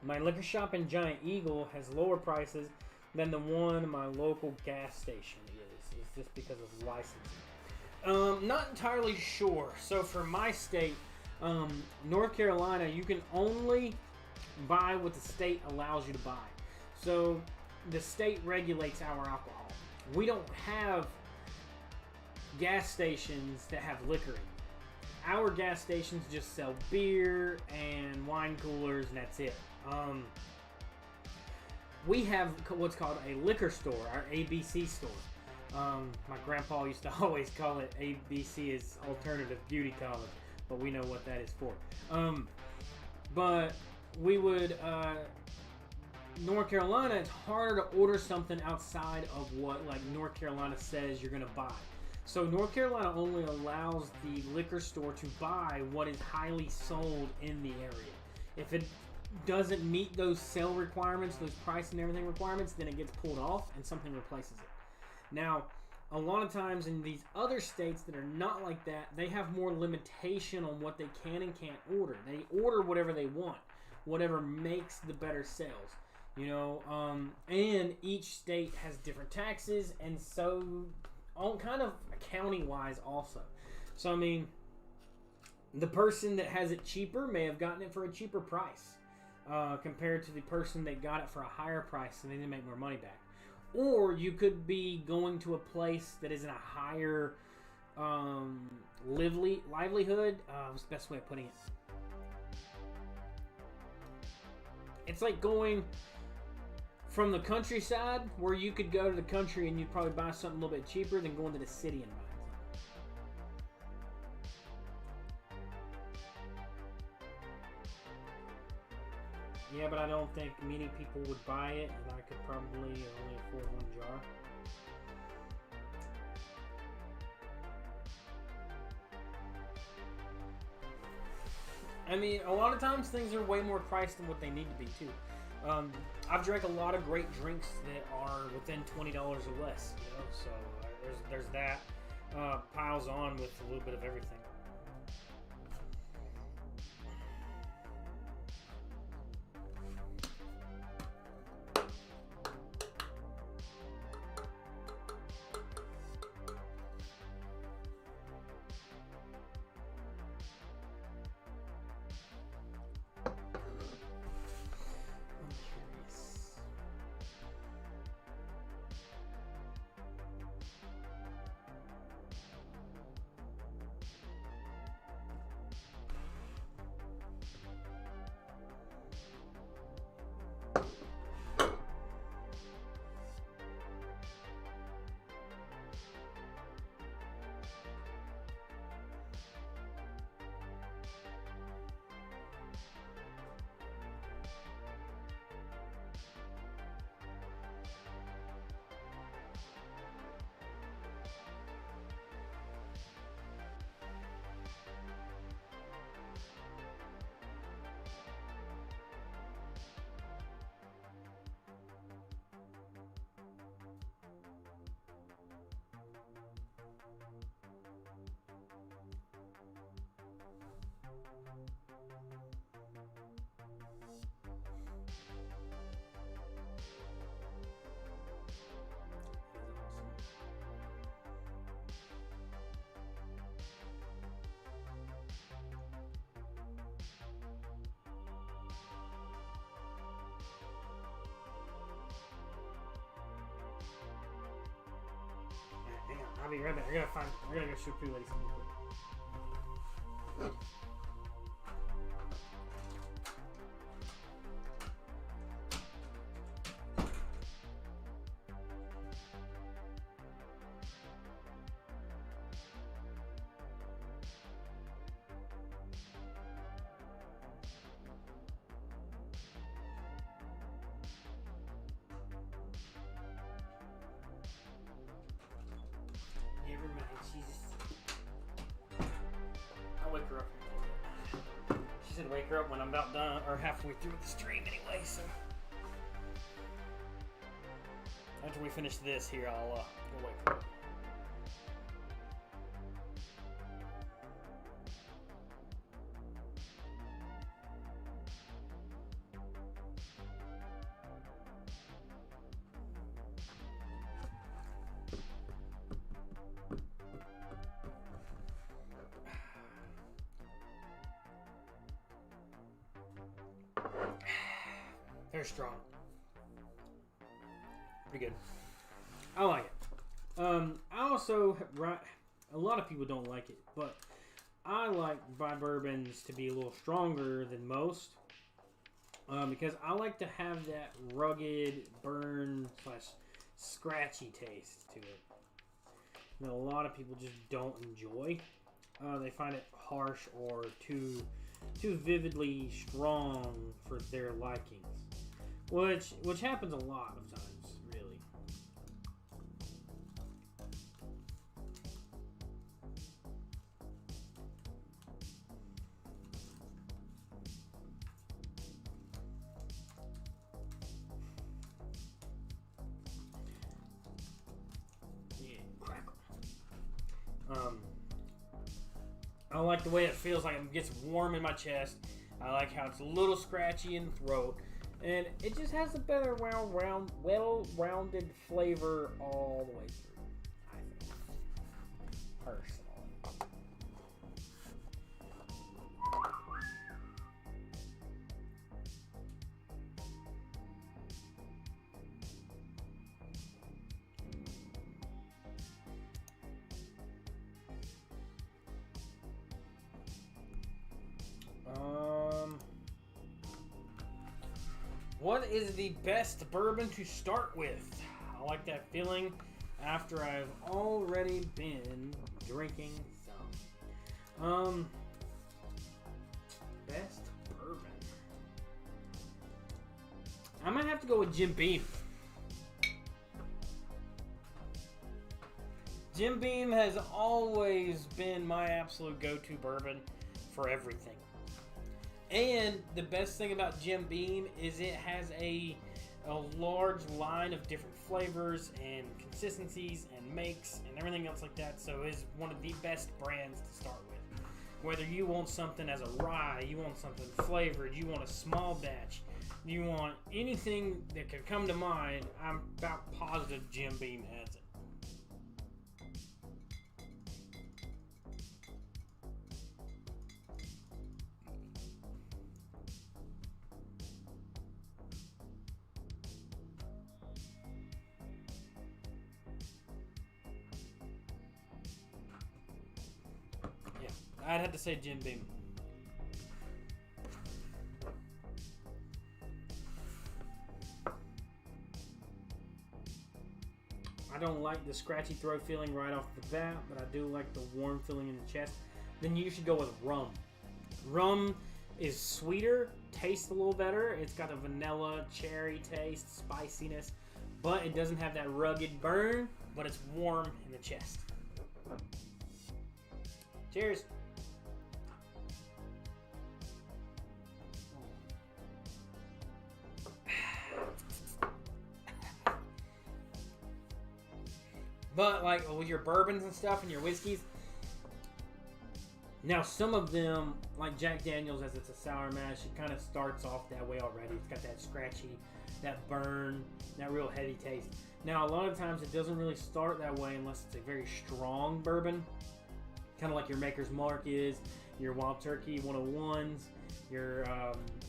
My liquor shop in Giant Eagle has lower prices than the one in my local gas station is. It's just because of licensing. Not entirely sure. So for my state, North Carolina, you can only buy what the state allows you to buy. So the state regulates our alcohol. We don't have gas stations that have liquor in. our gas stations just sell beer and wine coolers, and that's it. We have what's called a liquor store, our ABC store. My grandpa used to always call it ABC is Alternative Beauty College, but we know what that is for. But we would, North Carolina, it's harder to order something outside of what like North Carolina says you're gonna buy. So North Carolina only allows the liquor store to buy what is highly sold in the area. If it doesn't meet those sale requirements, those price and everything requirements, then it gets pulled off and something replaces it. Now, a lot of times in these other states that are not like that, they have more limitation on what they can and can't order. They order whatever they want, whatever makes the better sales. You know, and each state has different taxes, and so on kind of county-wise also. So, I mean, the person that has it cheaper may have gotten it for a cheaper price compared to the person that got it for a higher price and they didn't make more money back. Or you could be going to a place that is in a higher livelihood. What's the best way of putting it? It's like going from the countryside, where you could go to the country and you'd probably buy something a little bit cheaper than going to the city and buying something. Yeah, but I don't think many people would buy it, and I could probably only afford one jar. I mean, a lot of times things are way more priced than what they need to be, too. I've drank a lot of great drinks that are within $20 or less, you know, so there's that. Piles on with a little bit of everything. Hang on, I'll be right back. I gotta go shoot Pretty Lady something quick. Never mind, I'll wake her up. She said wake her up when I'm about done, or halfway through the stream anyway, so. After we finish this here, I'll go wake her up. They're strong. Pretty good. I like it. I also, a lot of people don't like it, but I like my bourbons to be a little stronger than most because I like to have that rugged, burn / scratchy taste to it that a lot of people just don't enjoy. They find it harsh or too vividly strong for their likings, which happens a lot of times, really. Yeah, crackle. I like the way it feels like it gets warm in my chest. I like how it's a little scratchy in the throat. And it just has a better well-rounded flavor all the way through, I think. Personally. What is the best bourbon to start with? I like that feeling after I've already been drinking some. Best bourbon. I might have to go with Jim Beam. Jim Beam has always been my absolute go-to bourbon for everything. And the best thing about Jim Beam is it has a large line of different flavors and consistencies and makes and everything else like that. So it's one of the best brands to start with. Whether you want something as a rye, you want something flavored, you want a small batch, you want anything that could come to mind, I'm about positive Jim Beam has it. I'd have to say Jim Beam. I don't like the scratchy throat feeling right off the bat, but I do like the warm feeling in the chest. Then you should go with rum. Rum is sweeter, tastes a little better. It's got a vanilla, cherry taste, spiciness, but it doesn't have that rugged burn, but it's warm in the chest. Cheers. But like with your bourbons and stuff and your whiskeys, now some of them, like Jack Daniels, as it's a sour mash, it kind of starts off that way already. It's got that scratchy, that burn, that real heavy taste. Now a lot of times it doesn't really start that way unless it's a very strong bourbon, kind of like your Maker's Mark is, your Wild Turkey 101s, your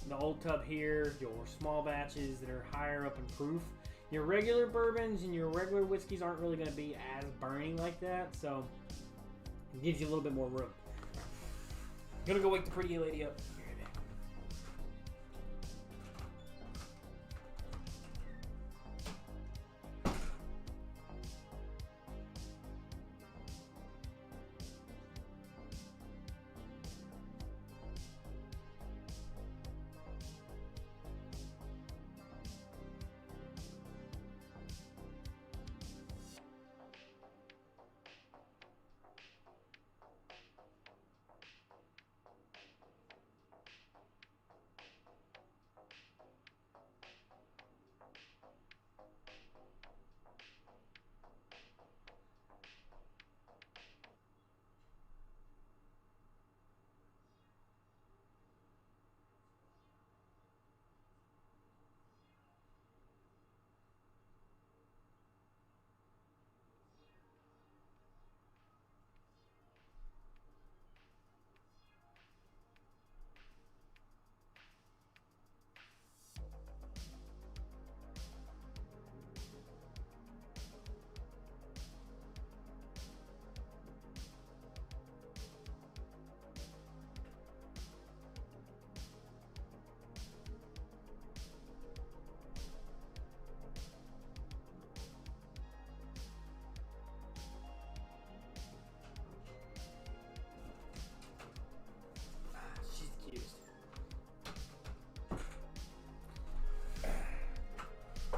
the Old Tub here, your small batches that are higher up in proof. Your regular bourbons and your regular whiskeys aren't really going to be as burning like that, so it gives you a little bit more room. I'm going to go wake the pretty lady up.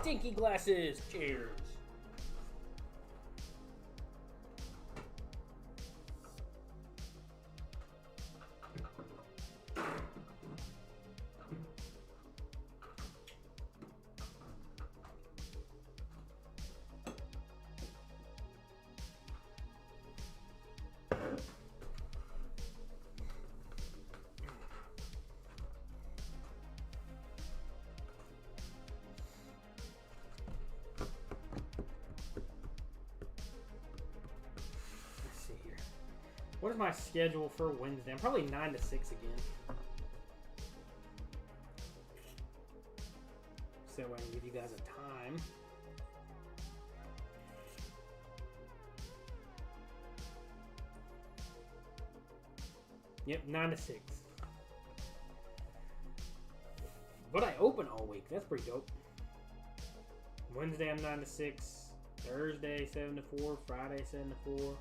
Stinky glasses. Cheers. What is my schedule for Wednesday? I'm probably 9 to 6 again. So I can give you guys a time. Yep, 9 to 6. But I open all week. That's pretty dope. Wednesday I'm 9 to 6. Thursday 7 to 4. Friday 7 to 4.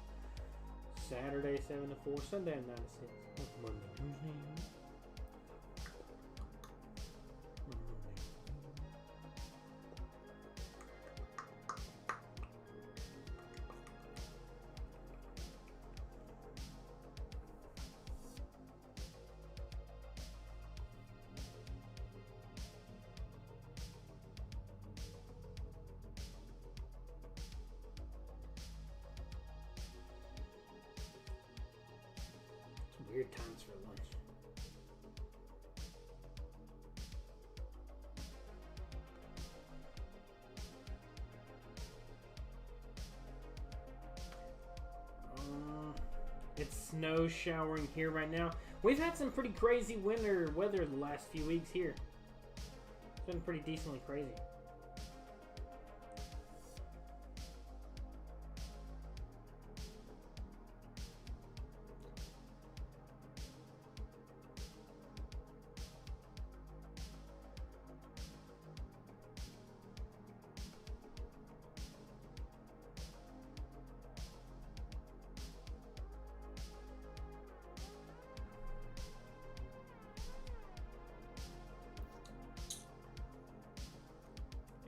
Saturday 7 to 4, Sunday 9 to 6. Monday, Tuesday. Weird times for lunch. It's snow showering here right now. We've had some pretty crazy winter weather the last few weeks here. It's been pretty decently crazy.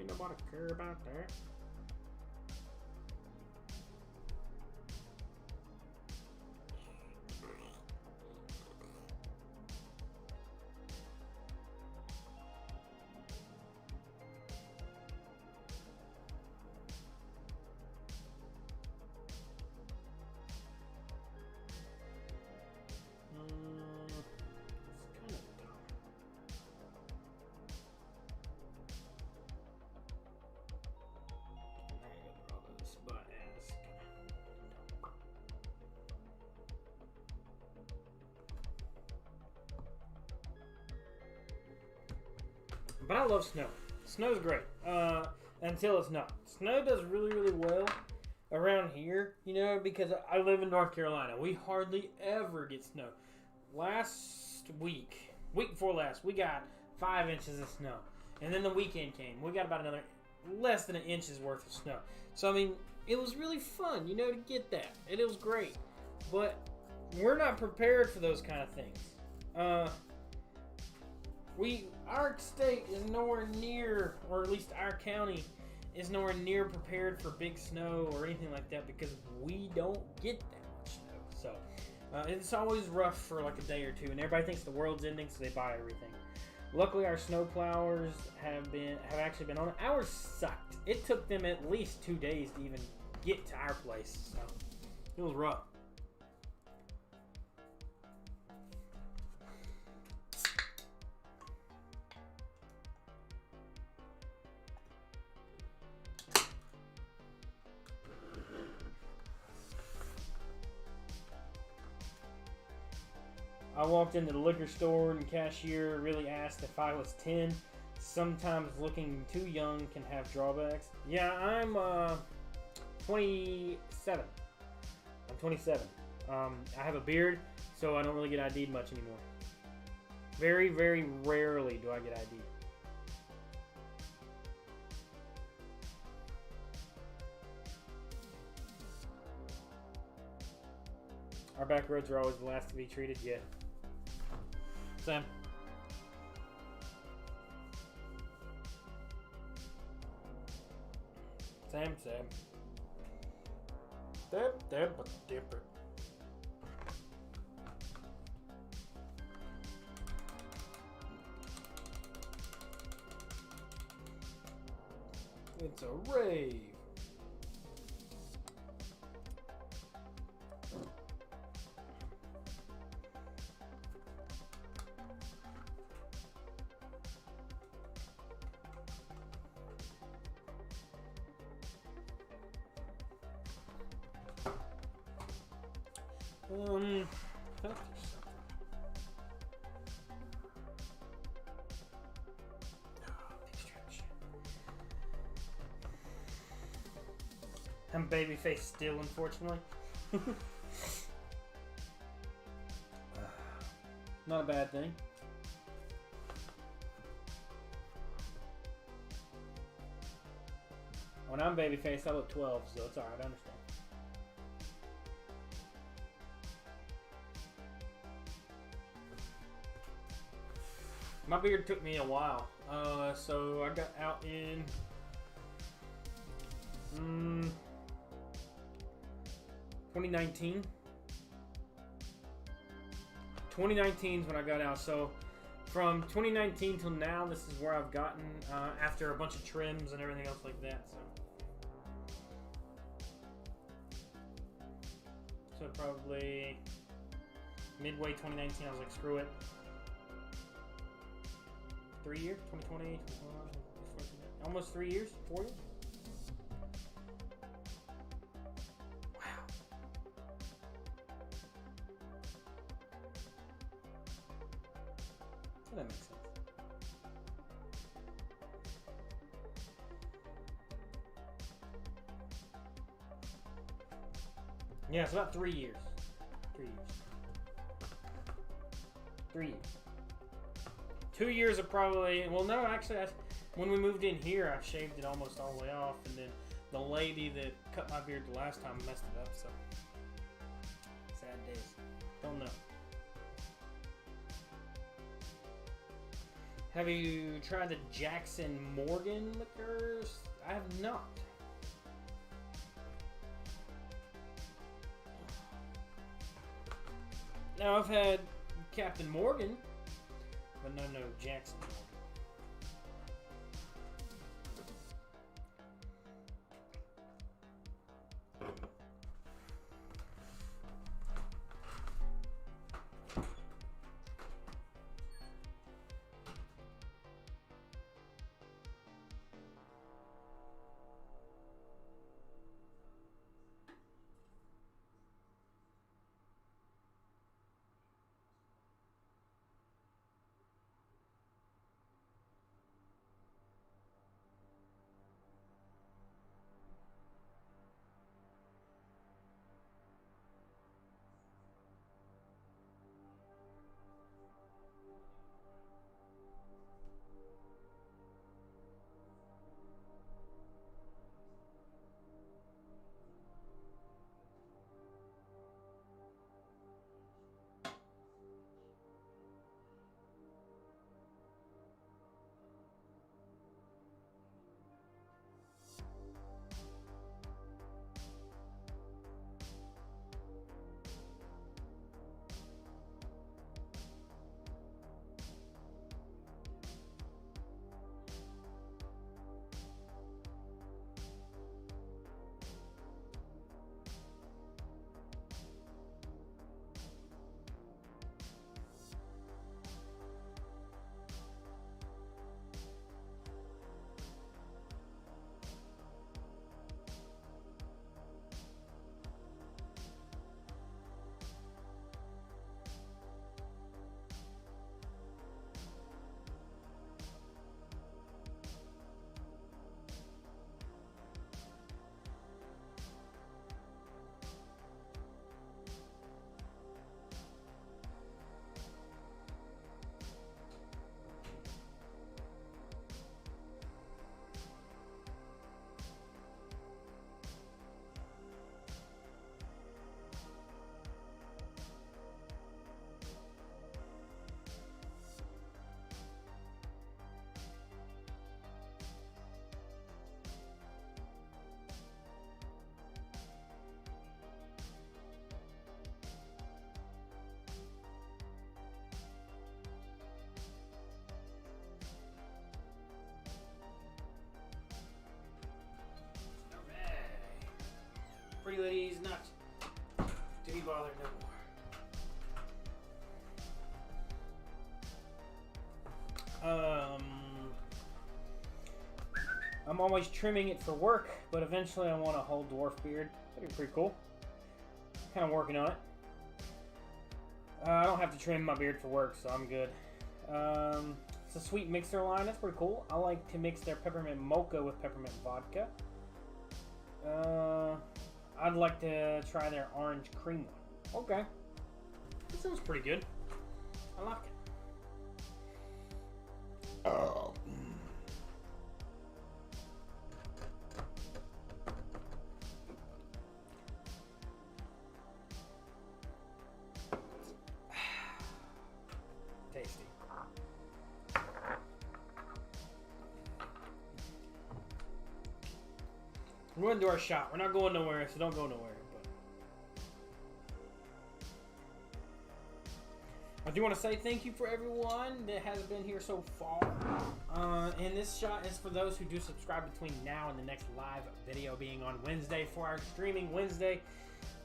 Ain't nobody care about that. But I love snow. Snow's great. Until it's not. Snow does really, really well around here, you know, because I live in North Carolina. We hardly ever get snow. Last week before last, we got 5 inches of snow. And then the weekend came. We got about another less than an inch's worth of snow. So, I mean, it was really fun, you know, to get that. And it was great. But we're not prepared for those kind of things. Our state is nowhere near, or at least our county is nowhere near prepared for big snow or anything like that because we don't get that much snow. So it's always rough for like a day or two, and everybody thinks the world's ending, so they buy everything. Luckily, our snow plowers have actually been on it. Ours sucked. It took them at least 2 days to even get to our place. So it was rough. I walked into the liquor store and the cashier really asked if I was 10. Sometimes looking too young can have drawbacks. Yeah, I'm 27. I'm 27. I have a beard, so I don't really get ID'd much anymore. Very, very rarely do I get ID'd. Our back roads are always the last to be treated. Yeah. Sam. Same. Dip, but different. It's a rave. I'm babyface still, unfortunately. Not a bad thing. When I'm babyface, I look 12, so it's alright, I understand. My beard took me a while. So I got out in 2019. 2019 is when I got out. So from 2019 till now, this is where I've gotten after a bunch of trims and everything else like that. So probably midway 2019, I was like, screw it. 3 years? 2020, 2021, almost 3 years? 4 years? Wow. So that makes sense. Yeah, it's about 3 years. 3 years. 3 years. 2 years of probably, well, no, actually, when we moved in here, I shaved it almost all the way off, and then the lady that cut my beard the last time messed it up, so sad days. Don't know. Have you tried the Jackson Morgan liquors? I have not. Now, I've had Captain Morgan, but no Jackson Morgan. bothered no more. I'm always trimming it for work, but eventually I want a whole dwarf beard. That'd be pretty cool. Kind of working on it. I don't have to trim my beard for work, so I'm good. It's a sweet mixer line. That's pretty cool. I like to mix their peppermint mocha with peppermint vodka. I'd like to try their orange cream one. Okay. That sounds pretty good. I like it. Tasty. We're going to do our shot. We're not going nowhere, so don't go nowhere. But I do want to say thank you for everyone that has been here so far. And this shot is for those who do subscribe between now and the next live video being on Wednesday for our streaming Wednesday.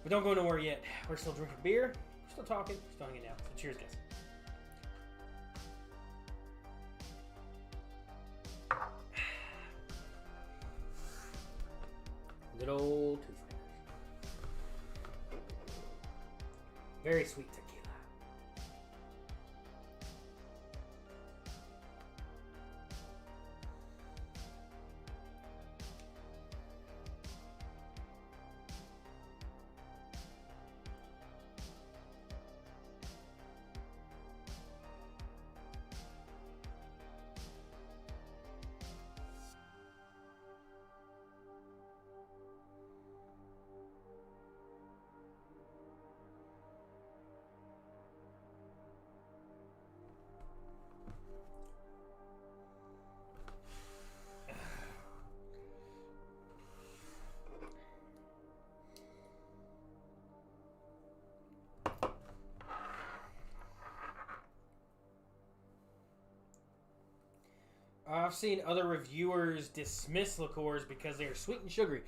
But don't go nowhere yet. We're still drinking beer. We're still talking. We're still hanging out. So cheers, guys. Good old Two Fingers. Very sweet tequila. I've seen other reviewers dismiss liqueurs because they are sweet and sugary.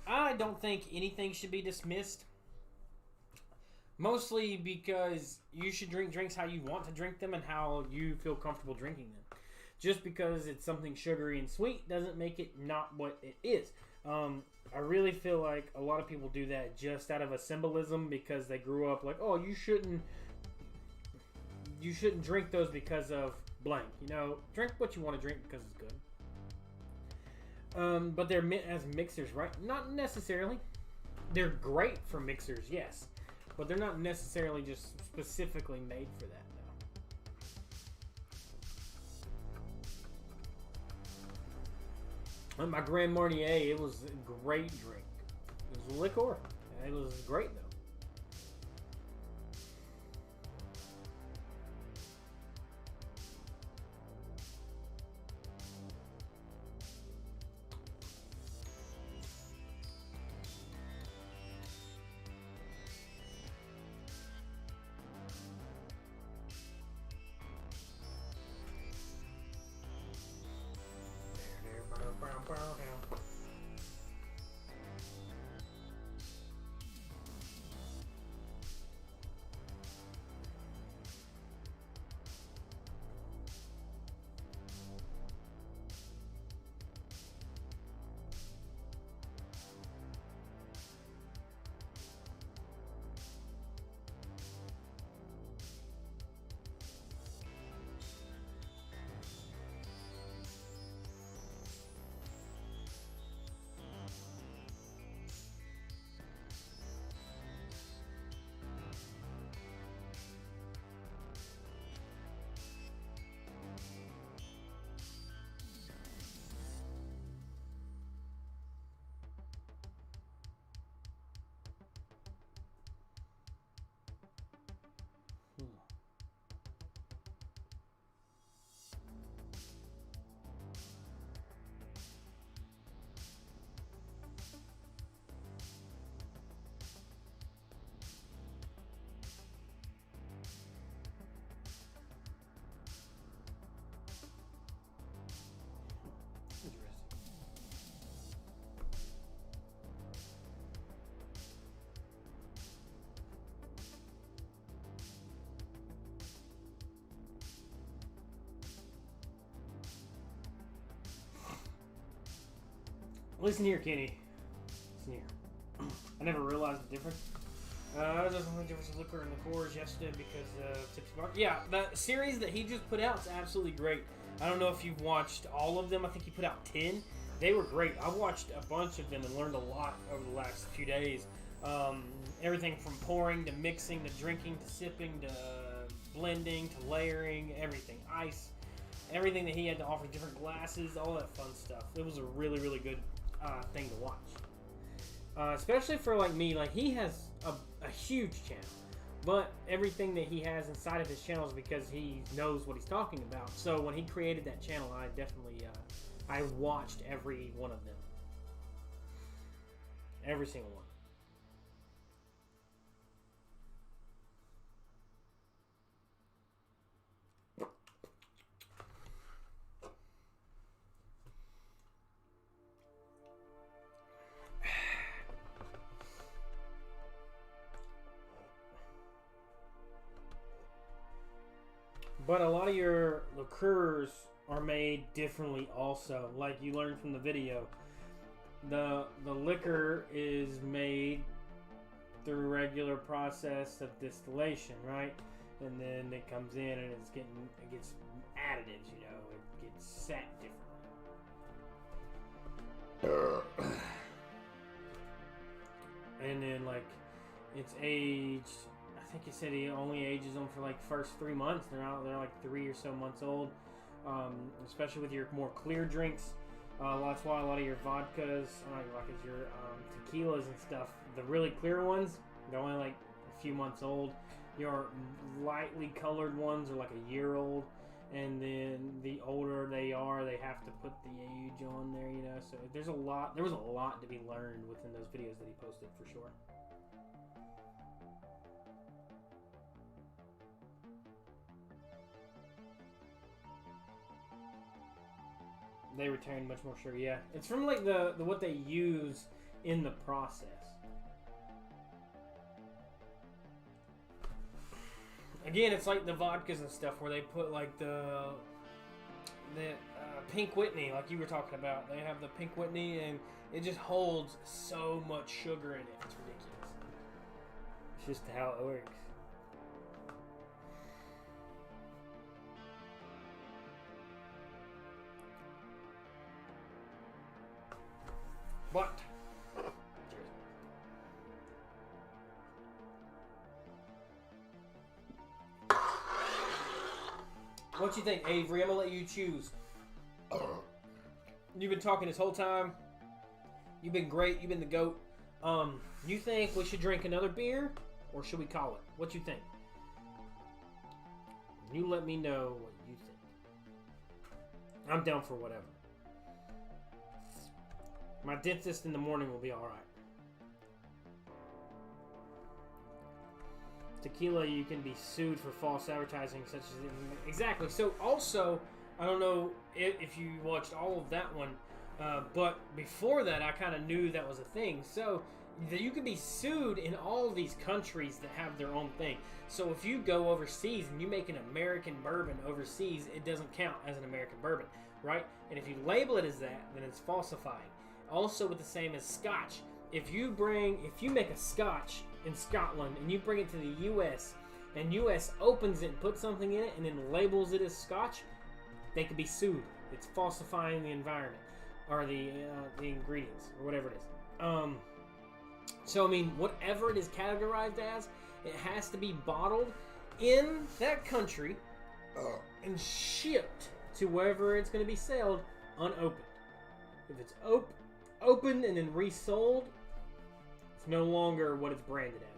I don't think anything should be dismissed. Mostly because you should drink drinks how you want to drink them and how you feel comfortable drinking them. Just because it's something sugary and sweet doesn't make it not what it is. I really feel like a lot of people do that just out of a symbolism because they grew up like, oh, you shouldn't drink those because of blank. You know, drink what you want to drink because it's good. But they're meant as mixers, right? Not necessarily. They're great for mixers, yes. But they're not necessarily just specifically made for that, no. My Grand Marnier, it was a great drink. It was a liqueur. It was great, though. Listen here, Kenny. Listen here. I never realized the difference. There's only difference in liquor and liqueurs yesterday because Tipsy Bar. Yeah, the series that he just put out is absolutely great. I don't know if you've watched all of them. I think he put out 10. They were great. I've watched a bunch of them and learned a lot over the last few days. Everything from pouring to mixing to drinking to sipping to blending to layering, everything. Ice, everything that he had to offer, different glasses, all that fun stuff. It was a really, really good thing to watch. Especially for like me, like he has a huge channel. But everything that he has inside of his channel is because he knows what he's talking about. So when he created that channel, I definitely, I watched every one of them. Every single one. But a lot of your liqueurs are made differently also. Like you learned from the video. The liquor is made through a regular process of distillation, right? And then it comes in and it gets additives, you know, it gets set differently. And then like it's aged, I think he said he only ages them for like first 3 months. They're like 3 or so months old. Especially with your more clear drinks. That's why a lot of your vodkas, like your tequilas and stuff, the really clear ones, they're only like a few months old. Your lightly colored ones are like a year old. And then the older they are, they have to put the age on there, you know. So there was a lot to be learned within those videos that he posted for sure. They retain much more sugar, yeah. It's from like the what they use in the process. Again, it's like the vodkas and stuff where they put like the Pink Whitney, like you were talking about. They have the Pink Whitney, and it just holds so much sugar in it. It's ridiculous. It's just how it works. But what you think, Avery? I'm gonna let you choose. You've been talking this whole time. You've been great. You've been the GOAT. You think we should drink another beer, or should we call it? What you think? You let me know what you think. I'm down for whatever. My dentist in the morning will be alright. Tequila, you can be sued for false advertising, such as... Exactly. So, also, I don't know if you watched all of that one, but before that, I kind of knew that was a thing. So, you can be sued in all these countries that have their own thing. So, if you go overseas and you make an American bourbon overseas, it doesn't count as an American bourbon, right? And if you label it as that, then it's falsifying. Also, with the same as Scotch. If you make a Scotch in Scotland and you bring it to the U.S. and U.S. opens it and puts something in it and then labels it as Scotch, they could be sued. It's falsifying the environment or the ingredients or whatever it is. So I mean, whatever it is categorized as, it has to be bottled in that country and shipped to wherever it's going to be sold unopened. If it's opened and then resold, it's no longer what it's branded as.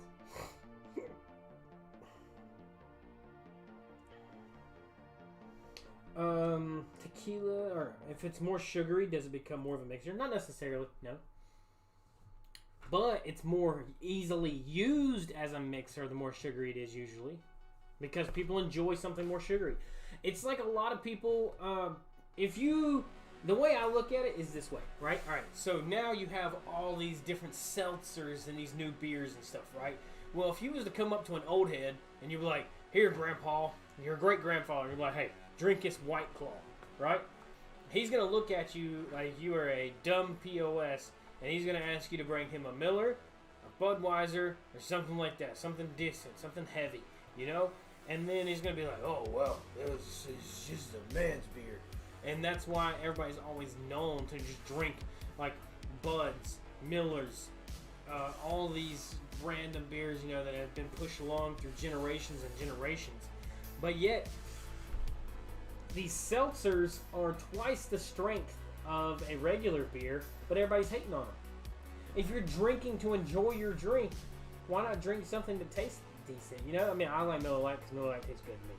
Tequila, or if it's more sugary, does it become more of a mixer? Not necessarily, no. But it's more easily used as a mixer the more sugary it is usually. Because people enjoy something more sugary. It's like a lot of people, the way I look at it is this way, right? All right, so now you have all these different seltzers and these new beers and stuff, right? Well, if you was to come up to an old head and you were like, here, Grandpa, you're a great grandfather, you're like, hey, drink this White Claw, right? he's gonna look at you like you are a dumb POS, and he's gonna ask you to bring him a Miller, a Budweiser, or something like that, something decent, something heavy, you know. And then he's gonna be like, "Oh well, it's just a man's beer," and that's why everybody's always known to just drink like Buds, Millers, all these random beers, you know, that have been pushed along through generations and generations. But yet, these seltzers are twice the strength of a regular beer, but everybody's hating on them. If you're drinking to enjoy your drink, why not drink something that tastes decent? You know, I mean, I like Miller Lite because Miller Lite tastes good to me.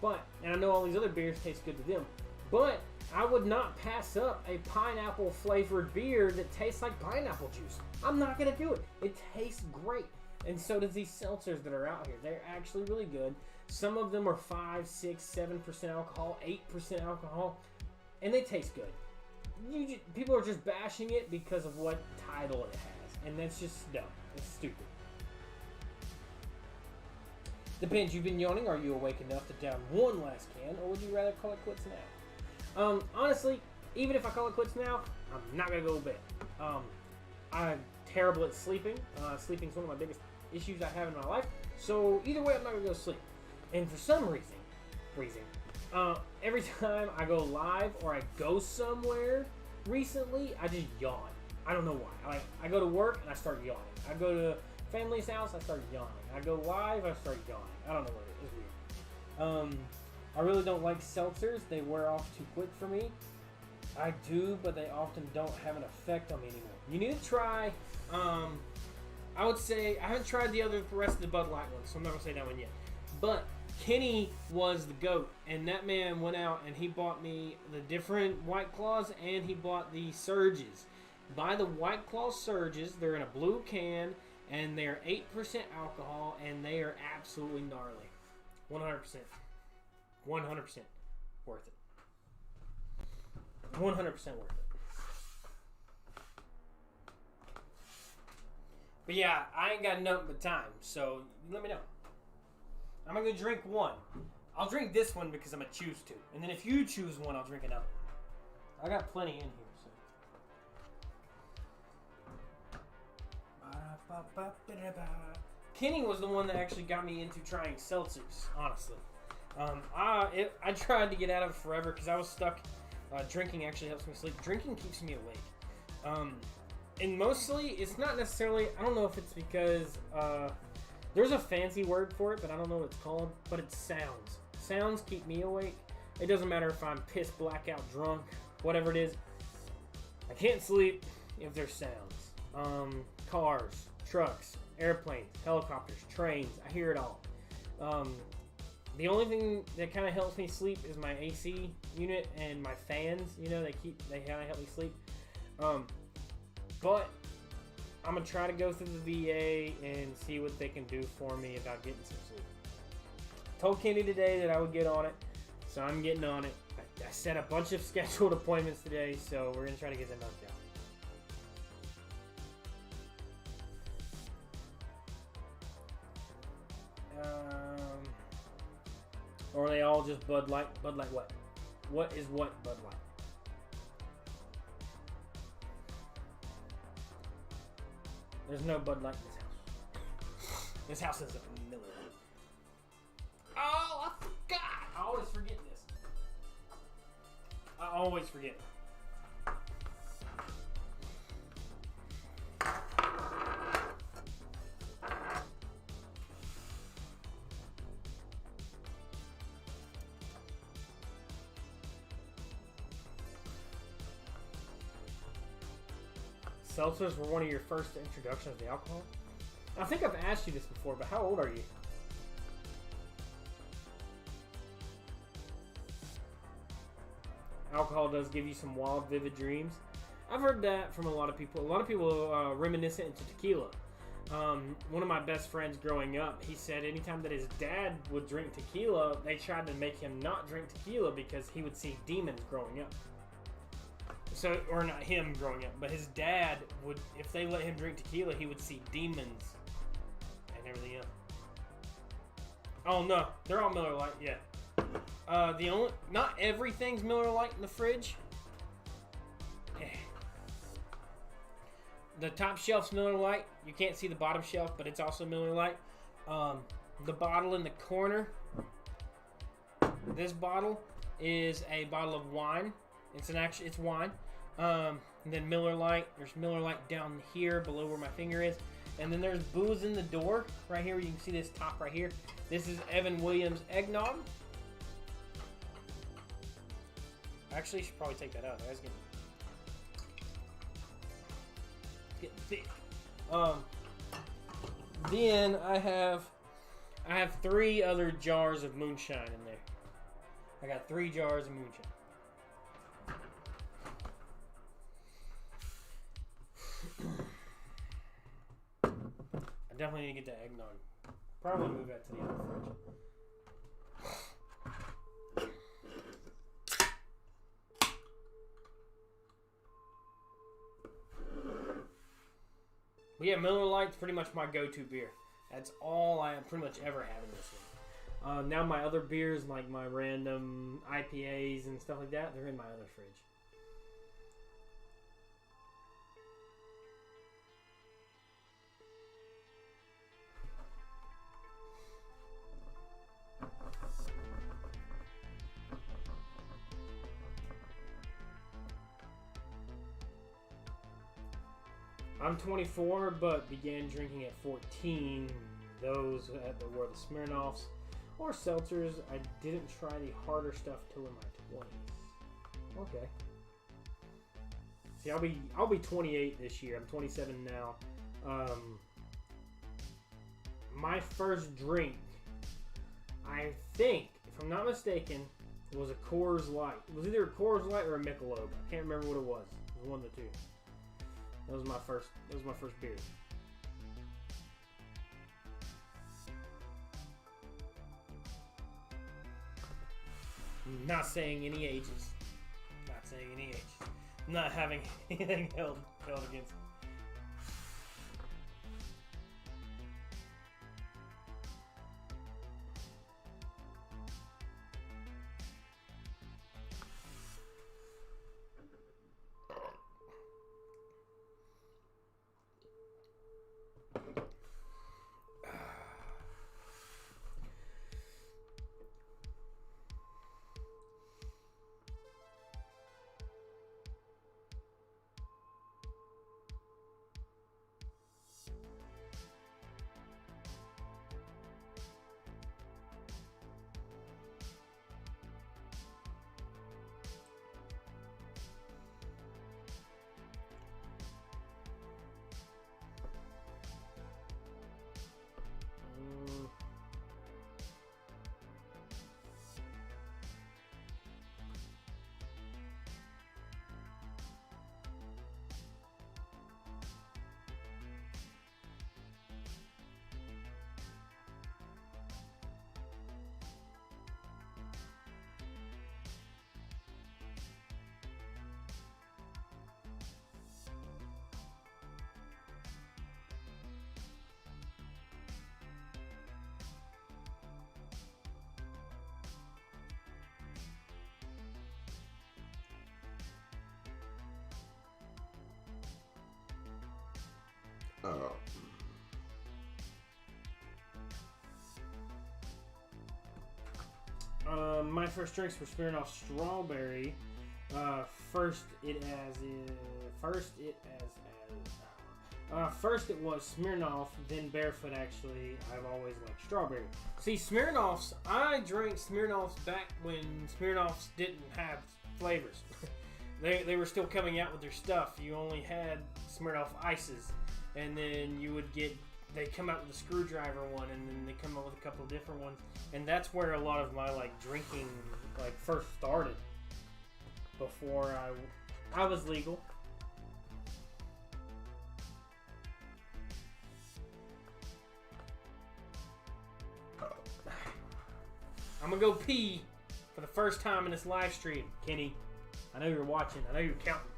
But, and I know all these other beers taste good to them, but I would not pass up a pineapple flavored beer that tastes like pineapple juice. I'm not going to do it. It tastes great. And so does these seltzers that are out here. They're actually really good. Some of them are 5, 6, 7% alcohol, 8% alcohol, and they taste good. People are just bashing it because of what title it has, and that's just dumb. It's stupid. Depends. You've been yawning. Are you awake enough to down one last can, or would you rather call it quits now? Honestly, even if I call it quits now, I'm not gonna go to bed. I'm terrible at sleeping. Sleeping is one of my biggest issues I have in my life. So either way, I'm not gonna go to sleep. And for some reason, every time I go live or I go somewhere recently, I just yawn. I don't know why. I go to work and I start yawning. I go to family's house, I start yawning. I go live, I start yawning. I don't know what it is. It's weird. I really don't like seltzers. They wear off too quick for me. I do, but they often don't have an effect on me anymore. You need to try, I would say, I haven't tried the rest of the Bud Light ones, so I'm not going to say that one yet. But Kenny was the GOAT, and that man went out and he bought me the different White Claws, and he bought the Surges. Buy the White Claw Surges. They're in a blue can, and they're 8% alcohol, and they are absolutely gnarly. 100%. 100% worth it. 100% worth it. But yeah, I ain't got nothing but time, so let me know. I'm going to drink one. I'll drink this one because I'm going to choose to. And then if you choose one, I'll drink another. I got plenty in here, so. Kenny was the one that actually got me into trying seltzers, honestly. I tried to get out of it forever because I was stuck. Drinking actually helps me sleep. Drinking keeps me awake. And mostly, it's not necessarily, I don't know if it's because, there's a fancy word for it, but I don't know what it's called, but it's sounds. Sounds keep me awake. It doesn't matter if I'm pissed, blackout, drunk, whatever it is. I can't sleep if there's sounds. Cars, trucks, airplanes, helicopters, trains, I hear it all. The only thing that kind of helps me sleep is my AC unit and my fans. You know, they kind of help me sleep. But I'm going to try to go through the VA and see what they can do for me about getting some sleep. Told Kenny today that I would get on it, so I'm getting on it. I set a bunch of scheduled appointments today, so we're going to try to get them knocked out. Or are they all just Bud Light? Bud Light what? What is what Bud Light? There's no Bud Light in this house. This house is a Miller Lite. Oh, I forgot! I always forget this. I always forget. Seltzers were one of your first introductions to alcohol? I think I've asked you this before, but how old are you? Alcohol does give you some wild, vivid dreams. I've heard that from a lot of people. A lot of people reminisce it into tequila. One of my best friends growing up, he said anytime that his dad would drink tequila, they tried to make him not drink tequila because he would see demons growing up. So, or not him growing up, but his dad would, if they let him drink tequila, he would see demons and everything else. Oh no, they're all Miller Lite, yeah. Not everything's Miller Lite in the fridge. The top shelf's Miller Lite. You can't see the bottom shelf, but it's also Miller Lite. The bottle in the corner, this bottle is a bottle of wine. It's wine. And then Miller Lite. There's Miller Lite down here below where my finger is. And then there's booze in the door right here. You can see this top right here. This is Evan Williams Eggnog. Actually, you should probably take that out. That's getting thick. Then I have 3 other jars of moonshine in there. I got 3 jars of moonshine. I definitely need to get that eggnog. Probably move that to the other fridge. But yeah, Miller Lite's pretty much my go-to beer. That's all I pretty much ever have in this one. Now my other beers, like my random IPAs and stuff like that, they're in my other fridge. I'm 24, but began drinking at 14. Those were the Smirnoffs or seltzers. I didn't try the harder stuff till in my 20s. Okay. See, I'll be 28 this year. I'm 27 now. My first drink, I think, if I'm not mistaken, was a Coors Light. It was either a Coors Light or a Michelob. I can't remember what it was. It was one of the two. That was my first beer. Not saying any ages. Not saying any ages. Not having anything held against me. My first drinks were Smirnoff Strawberry. First it was Smirnoff, then Barefoot. Actually, I've always liked strawberry. See, Smirnoffs, I drank Smirnoffs back when Smirnoffs didn't have flavors. They were still coming out with their stuff. You only had Smirnoff Ices, and then they come out with a screwdriver one, and then they come out with a couple of different ones, and that's where a lot of my drinking first started. Before I was legal. I'm gonna go pee for the first time in this live stream, Kenny. I know you're watching. I know you're counting.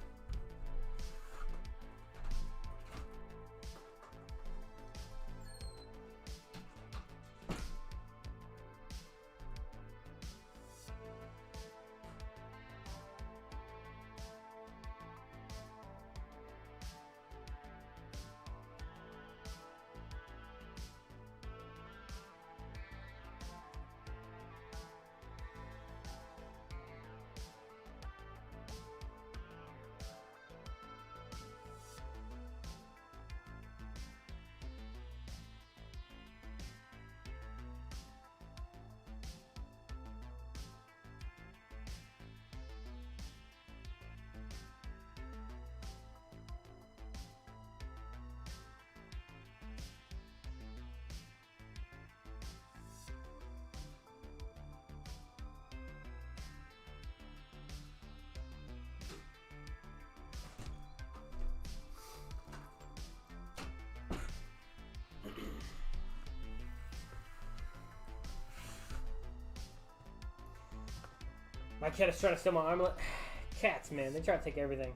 My cat is trying to steal my omelet. Cats, man, they try to take everything.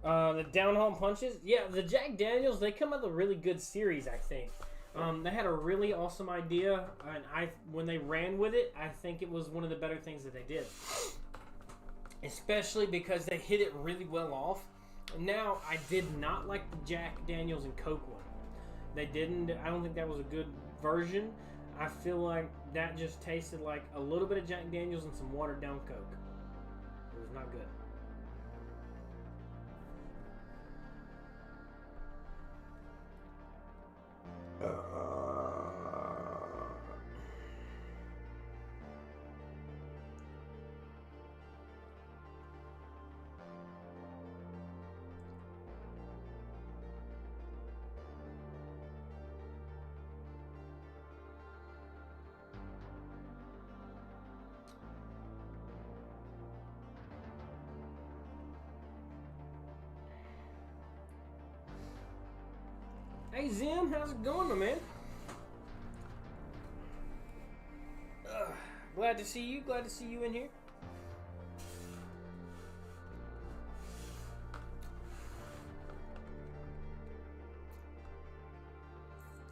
The down home punches. Yeah, the Jack Daniels, they come out with a really good series, I think. They had a really awesome idea, and when they ran with it, I think it was one of the better things that they did. Especially because they hit it really well off. Now, I did not like the Jack Daniels and Coke one. They didn't. I don't think that was a good version. I feel like that just tasted like a little bit of Jack Daniels and some watered down Coke. It was not good. Hey Zim, how's it going, my man? Glad to see you. Glad to see you in here.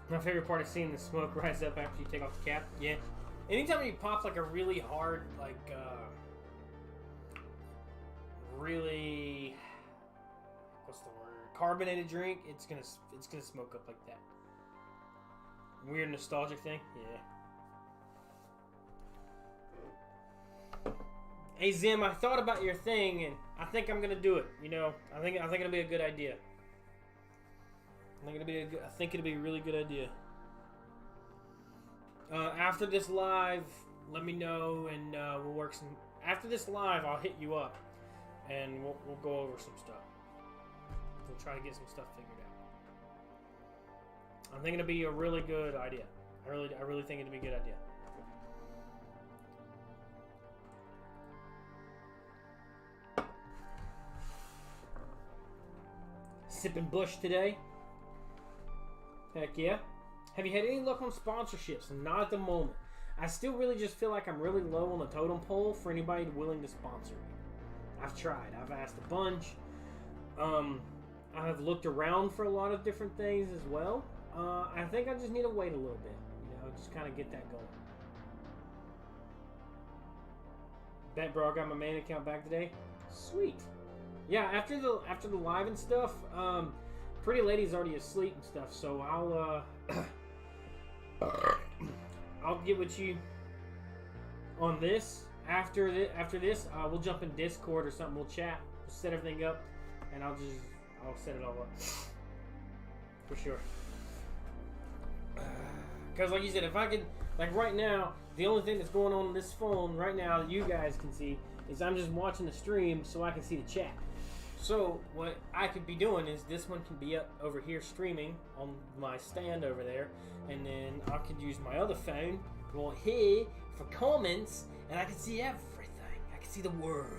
My favorite part is seeing the smoke rise up after you take off the cap. Yeah. Anytime you pop like a really hard, like, really, what's the word? Carbonated drink, it's gonna smoke up like that. Weird nostalgic thing. Yeah. Hey Zim, I thought about your thing, and I think I'm gonna do it. You know, I think it'll be a good idea. I think it'll be a really good idea. After this live, let me know, and we'll work some. After this live, I'll hit you up, and we'll go over some stuff. We'll try to get some stuff figured out. I think it'll be a really good idea. I really think it'll be a good idea. Sipping Bush today. Heck yeah. Have you had any luck on sponsorships? Not at the moment. I still really just feel like I'm really low on the totem pole for anybody willing to sponsor me. I've tried. I've asked a bunch. I have looked around for a lot of different things as well. I think I just need to wait a little bit. You know, just kind of get that going. Bet, bro, I got my main account back today. Sweet. Yeah, after the live and stuff, Pretty Lady's already asleep and stuff, so I'll get with you on this. After this, we'll jump in Discord or something. We'll chat, we'll set everything up, and I'll set it all up for sure. Because like you said, if I could, like right now, the only thing that's going on this phone right now that you guys can see is I'm just watching the stream so I can see the chat. So what I could be doing is this one can be up over here streaming on my stand over there, and then I could use my other phone right here for comments, and I can see everything. I can see the world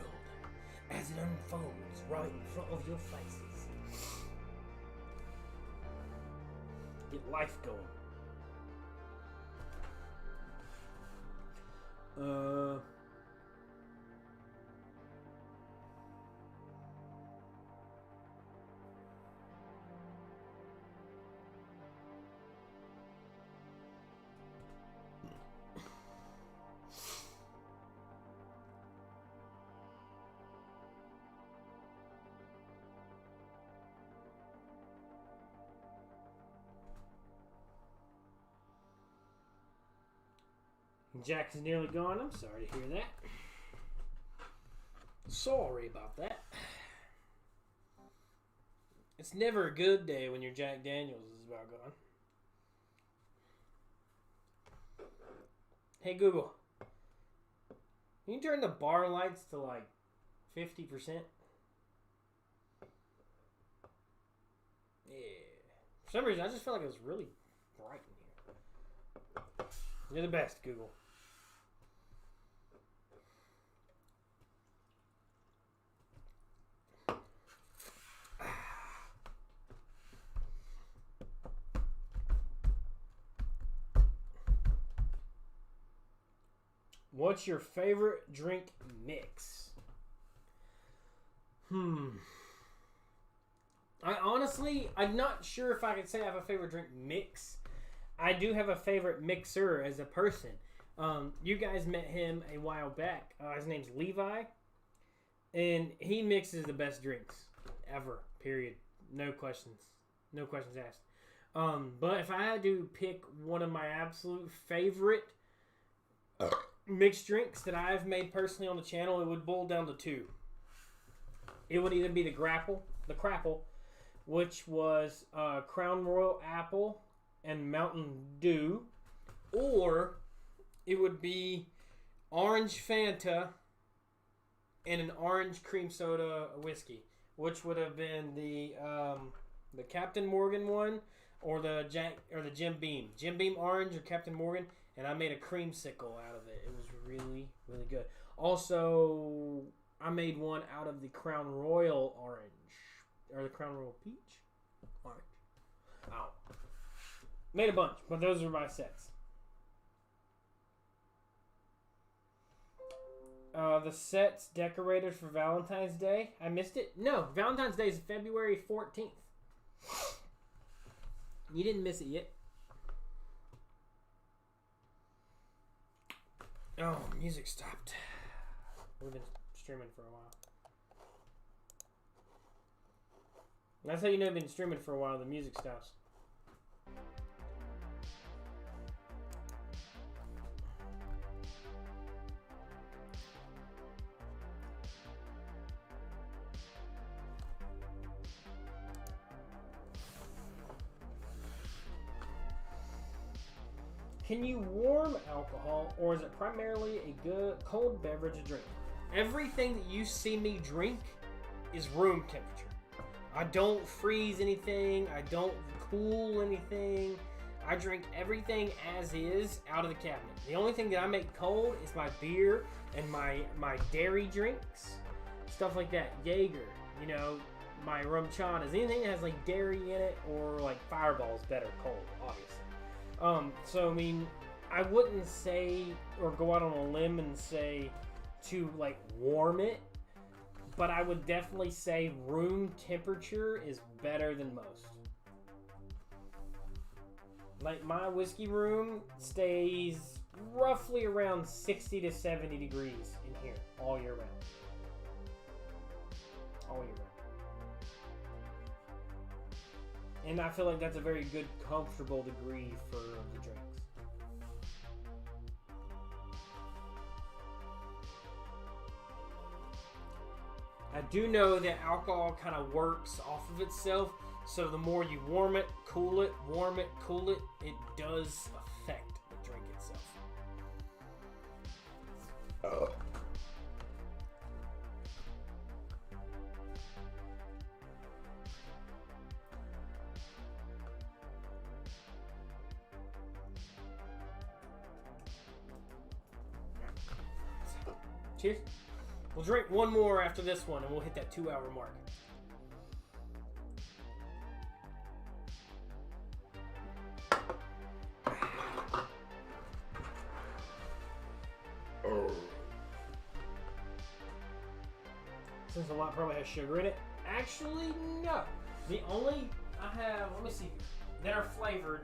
as it unfolds right in front of your faces. Get life going. Jack is nearly gone. I'm sorry to hear that. Sorry about that. It's never a good day when your Jack Daniels is about gone. Hey Google, can you turn the bar lights to like 50%? Yeah. For some reason, I just felt like it was really bright in here. You're the best, Google. What's your favorite drink mix? I'm not sure if I can say I have a favorite drink mix. I do have a favorite mixer as a person. You guys met him a while back. His name's Levi. And he mixes the best drinks ever, period. No questions. No questions asked. But if I had to pick one of my absolute favorite mixed drinks that I've made personally on the channel, it would boil down to two. It would either be the Crapple, which was Crown Royal Apple and Mountain Dew, or it would be Orange Fanta and an orange cream soda whiskey, which would have been the Captain Morgan one, or the Jim Beam. Jim Beam Orange or Captain Morgan, and I made a creamsicle out of it. It was really, really good. Also, I made one out of the Crown Royal Orange, or the Crown Royal Peach Orange. Ow. Made a bunch, but those are my sets. The set's decorated for Valentine's Day. I missed it? No, Valentine's Day is February 14th. You didn't miss it yet. Oh, music stopped. We've been streaming for a while. That's how you know I've been streaming for a while. The music stops. Can you warm alcohol, or is it primarily a good cold beverage to drink? Everything that you see me drink is room temperature. I don't freeze anything. I don't cool anything. I drink everything as is out of the cabinet. The only thing that I make cold is my beer and my dairy drinks. Stuff like that. Jaeger, my rum chanas. Anything that has like dairy in it or like Fireball's better cold, obviously. So I mean, I wouldn't say or go out on a limb and say to like warm it, but I would definitely say room temperature is better than most. Like my whiskey room stays roughly around 60 to 70 degrees in here all year round. All year round. And I feel like that's a very good, comfortable degree for the drinks. I do know that alcohol kind of works off of itself, so the more you warm it, cool it, it does affect the drink itself. Cheers. We'll drink one more after this one, and we'll hit that 2-hour mark. Since a lot probably has sugar in it. Actually, no. The only I have, let me see, that are flavored.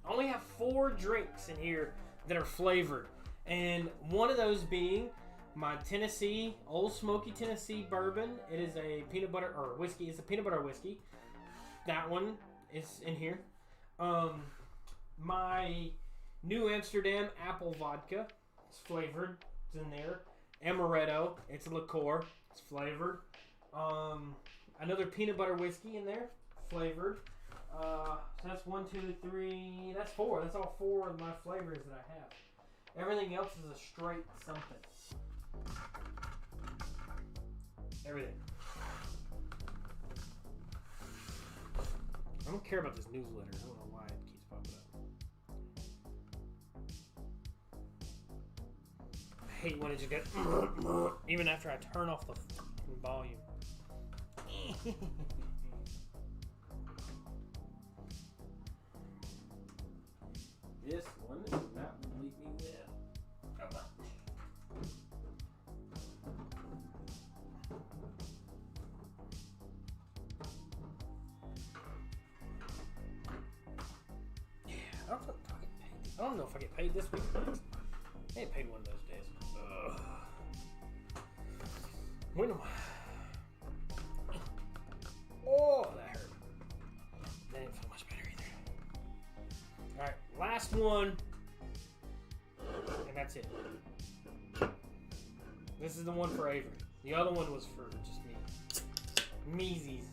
I only have 4 drinks in here that are flavored, and one of those being my Tennessee, Old Smoky Tennessee bourbon. It is a peanut butter, or whiskey, it's a peanut butter whiskey. That one is in here. My New Amsterdam apple vodka, it's flavored, it's in there. Amaretto, it's a liqueur, it's flavored. Another peanut butter whiskey in there, flavored. So that's 1, 2, 3, that's 4. That's all 4 of my flavors that I have. Everything else is a straight something. Everything. I don't care about this newsletter. I don't know why it keeps popping up. I hate when it just goes even after I turn off the volume. This one is not leave me with. Come on. Yeah, I don't know if I get paid this week or next. I ain't paid one of those days. Ugh. When am I? Oh, that hurt. That didn't feel much better either. Alright, last one. And that's it. This is the one for Avery. The other one was for just me. Measies.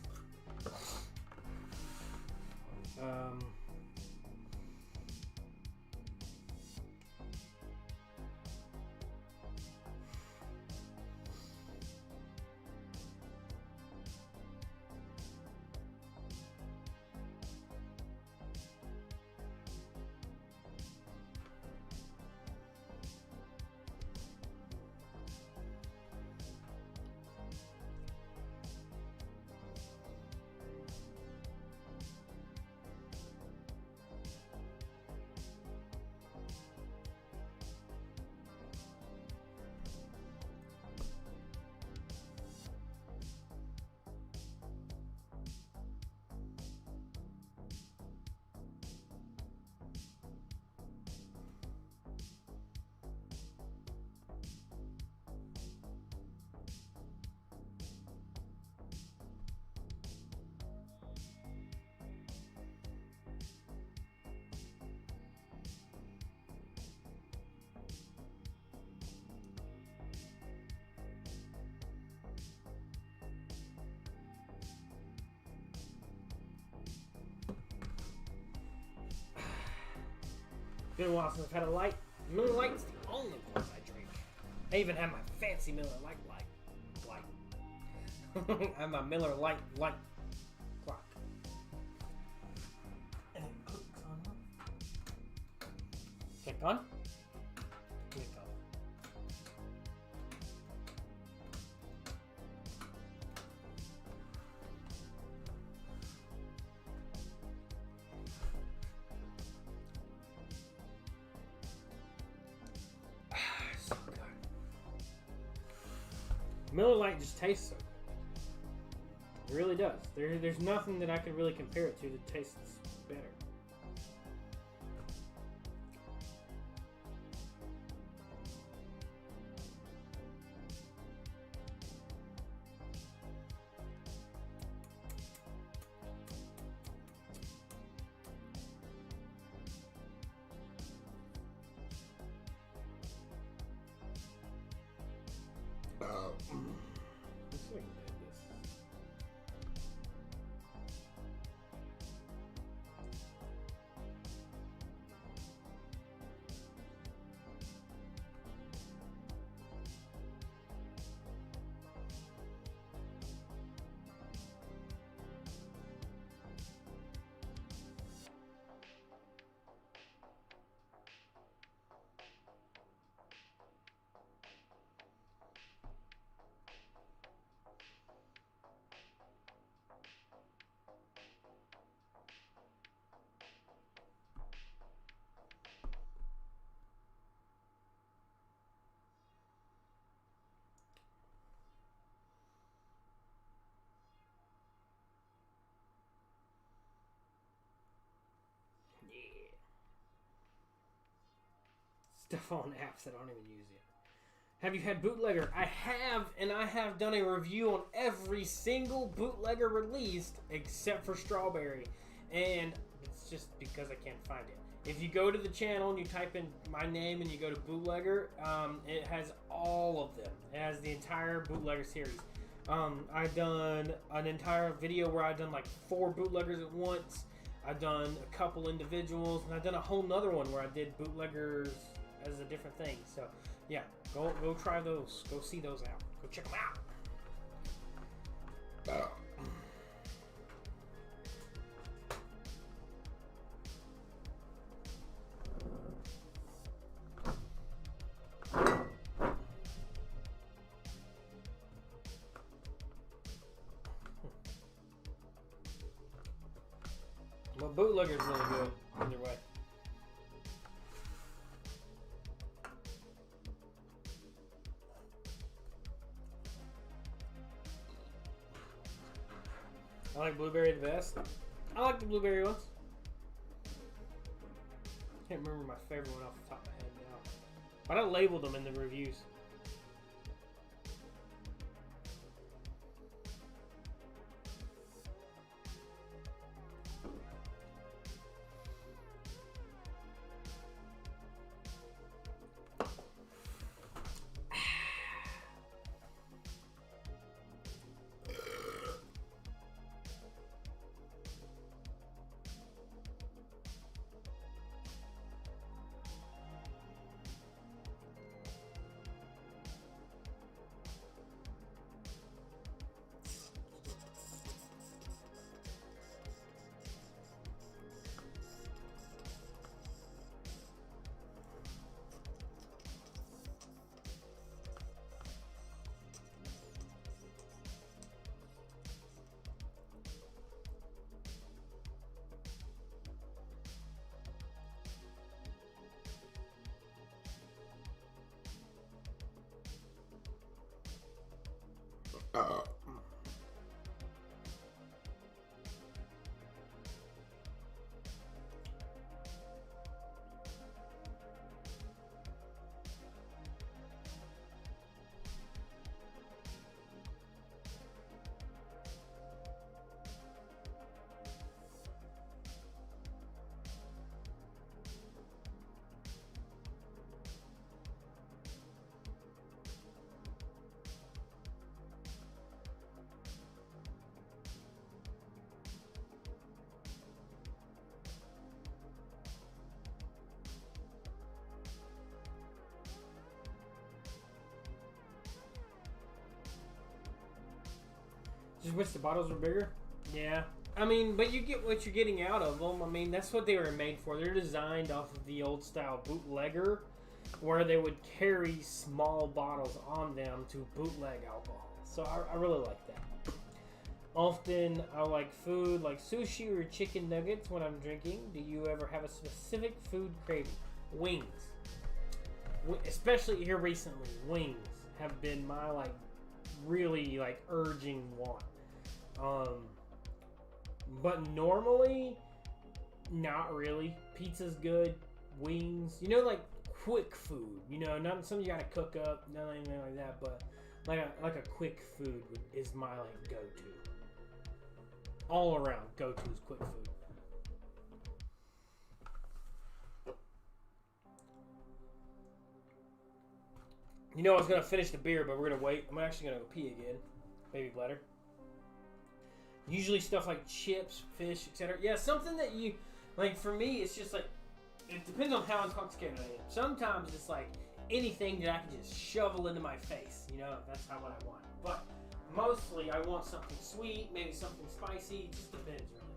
Been a while since I've had a light. Miller Lite's the only one I drink. I even have my fancy Miller Lite light. I have my Miller Lite clock. And it clicks on. Click on. Click on. So good. Miller Lite just tastes so good. It really does. There's nothing that I could really compare it to that tastes better. Let's see if I can edit this. Yeah. Stuff on apps that I don't even use yet. Have you had Bootlegger? I have, and I have done a review on every single Bootlegger released except for Strawberry. And it's just because I can't find it. If you go to the channel and you type in my name and you go to Bootlegger, it has all of them. It has the entire Bootlegger series. I've done an entire video where I've done like 4 bootleggers at once. I've done a couple individuals, and I've done a whole nother one where I did bootleggers as a different thing. So yeah, go try those. Go see those out. Go check them out. But bootlegger's really good either way. I like blueberry the best. I like the blueberry ones. Can't remember my favorite one off the top of my head now. But I labeled them in the reviews. Just wish the bottles were bigger. Yeah. I mean, but you get what you're getting out of them. I mean, that's what they were made for. They're designed off of the old style bootlegger, where they would carry small bottles on them to bootleg alcohol. So I really like that. Often I like food like sushi or chicken nuggets when I'm drinking. Do you ever have a specific food craving? Wings. Especially here recently, wings have been my really urging want. But normally, not really. Pizza's good. Wings, quick food. Not something you gotta cook up, nothing anything like that. But like a quick food is my go-to. All around go-to is quick food. I was gonna finish the beer, but we're gonna wait. I'm actually gonna go pee again. Baby bladder. Usually stuff like chips, fish, etc. Yeah, something that you for me, it's just it depends on how intoxicated I am. Sometimes it's anything that I can just shovel into my face. That's how what I want. But mostly I want something sweet, maybe something spicy. It just depends, really.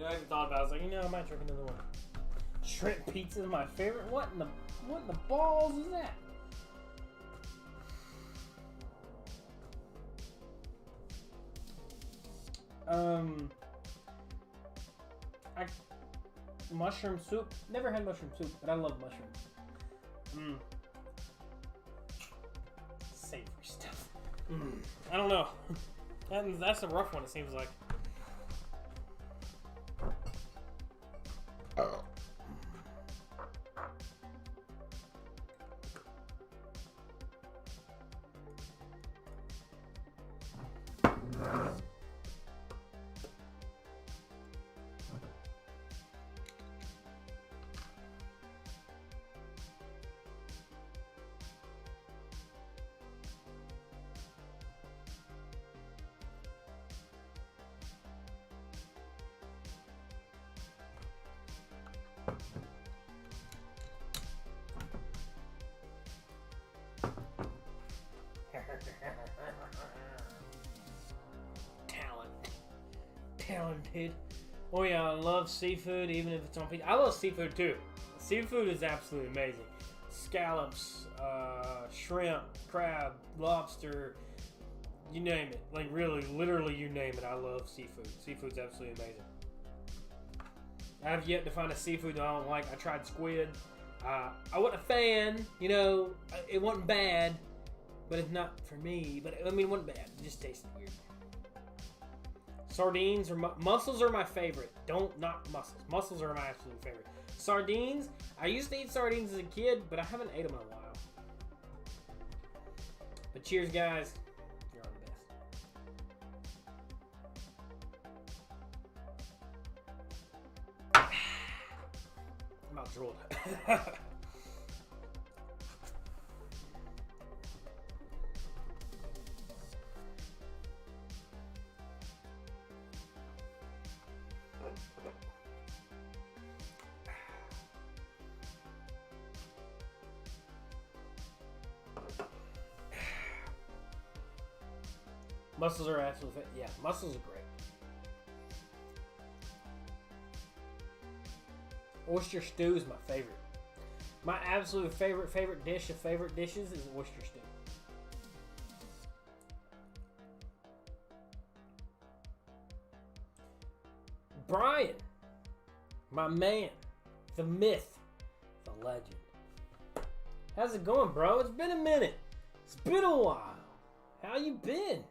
I even thought about it. I was like, I might drink another one. Shrimp pizza is my favorite. What in the balls is that? I mushroom soup. Never had mushroom soup, but I love mushrooms. Savory stuff. I don't know. That's a rough one. It seems like. Talented. Oh yeah, I love seafood, even if it's on pizza. I love seafood too. Seafood is absolutely amazing. Scallops, shrimp, crab, lobster, you name it. Like really, literally you name it. I love seafood. Seafood's absolutely amazing. I have yet to find a seafood that I don't like. I tried squid. I wasn't a fan, you know, it wasn't bad, but it's not for me. But I mean, it wasn't bad. It just tasted weird. Sardines or mussels are my favorite. Don't knock mussels. Mussels are my absolute favorite. Sardines, I used to eat sardines as a kid, but I haven't ate them in a while. But cheers, guys. You're on the best. I'm out drooled. Mussels are absolutely, yeah, mussels are great. Oyster stew is my favorite. My absolute favorite dish of favorite dishes is oyster stew. Brian, my man, the myth, the legend. How's it going, bro? It's been a minute. It's been a while. How you been?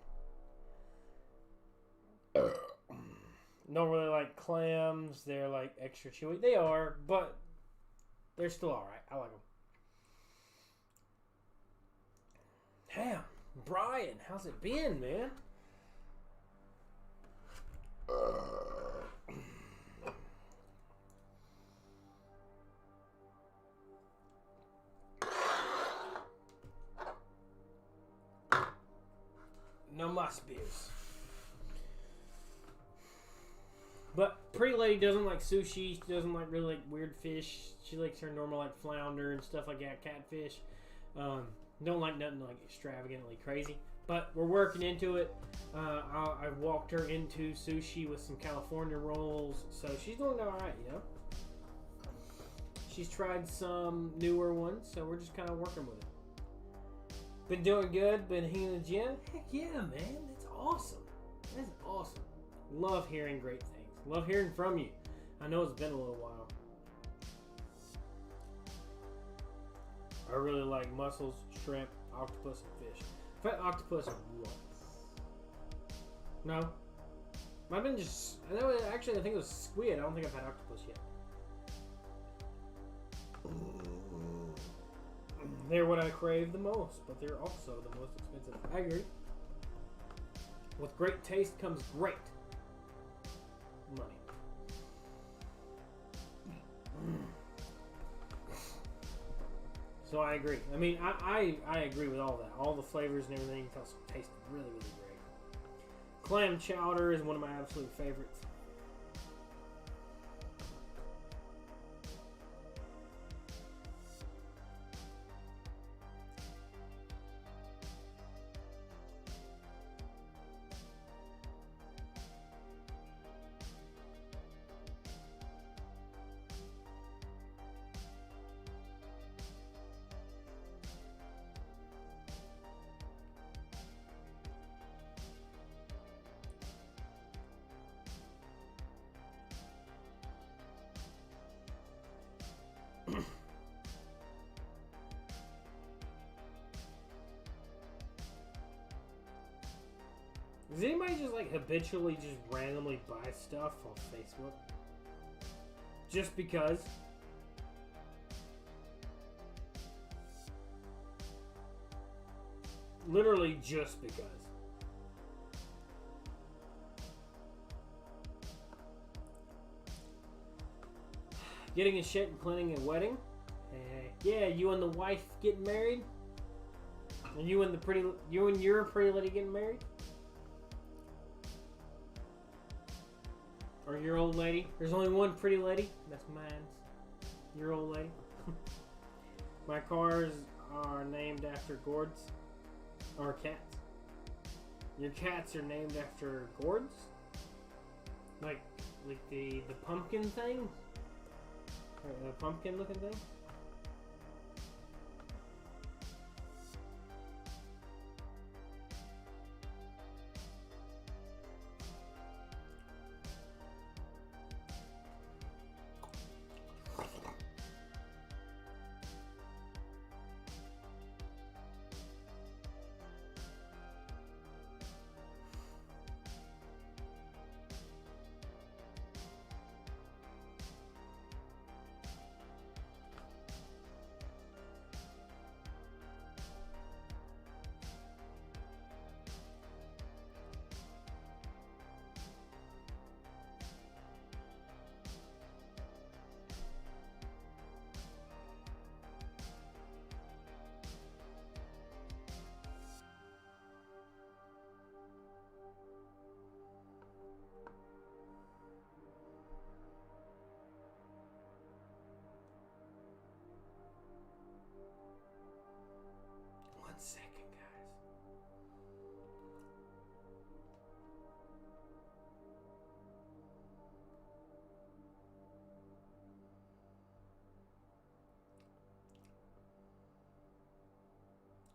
Don't really like clams. They're like extra chewy. They are, but they're still alright. I like them. Damn, Brian, how's it been, man? No mas beers. But Pretty Lady doesn't like sushi. She doesn't like really like weird fish. She likes her normal like flounder and stuff like that, catfish. Don't like nothing like extravagantly crazy. But we're working into it. I walked her into sushi with some California rolls, so she's doing all right, you know. She's tried some newer ones, so we're just kind of working with it. Been doing good. Been hitting the gym. Heck yeah, man. That's awesome. That's awesome. Love hearing great things. Love hearing from you. I know it's been a little while. I really like mussels, shrimp, octopus, and fish. I've had octopus once. No. Might have been just... I know, actually, I think it was squid. I don't think I've had octopus yet. They're what I crave the most, but they're also the most expensive. I agree. With great taste comes great money. So I agree. I mean, I agree with all that. All the flavors and everything taste really, really great. Clam chowder is one of my absolute favorites. just like habitually just randomly buy stuff on Facebook? Just because? Literally just because. Getting a shit and planning a wedding? Yeah, you and the wife getting married? And you and your pretty lady getting married? Or your old lady? There's only one pretty lady. That's mine. Your old lady. My cars are named after gourds. Or cats. Your cats are named after gourds? Like the pumpkin thing? Or the pumpkin looking thing? Second, guys.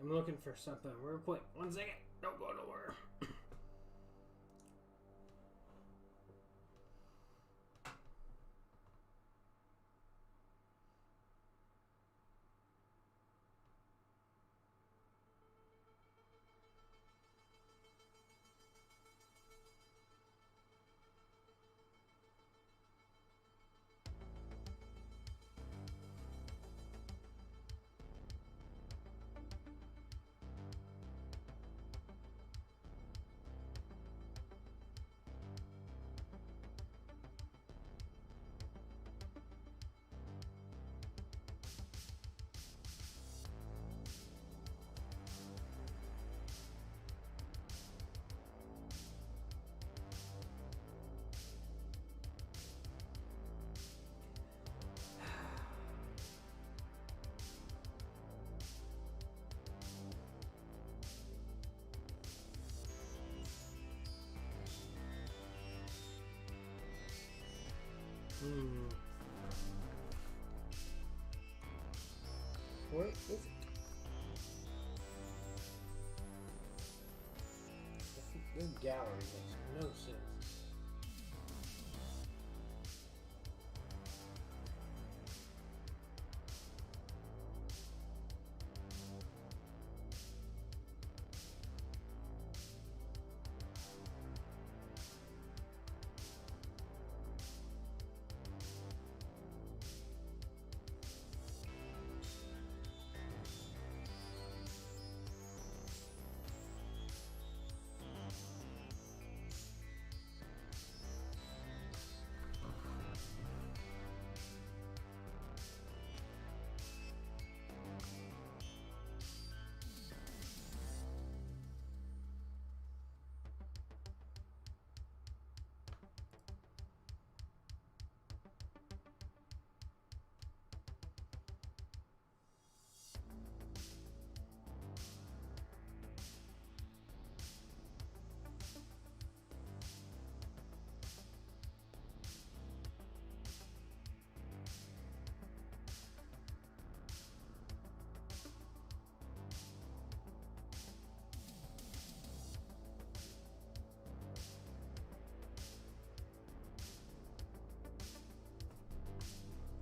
I'm looking for something real quick. 1 second. Don't go nowhere. What is it? This gallery makes no sense.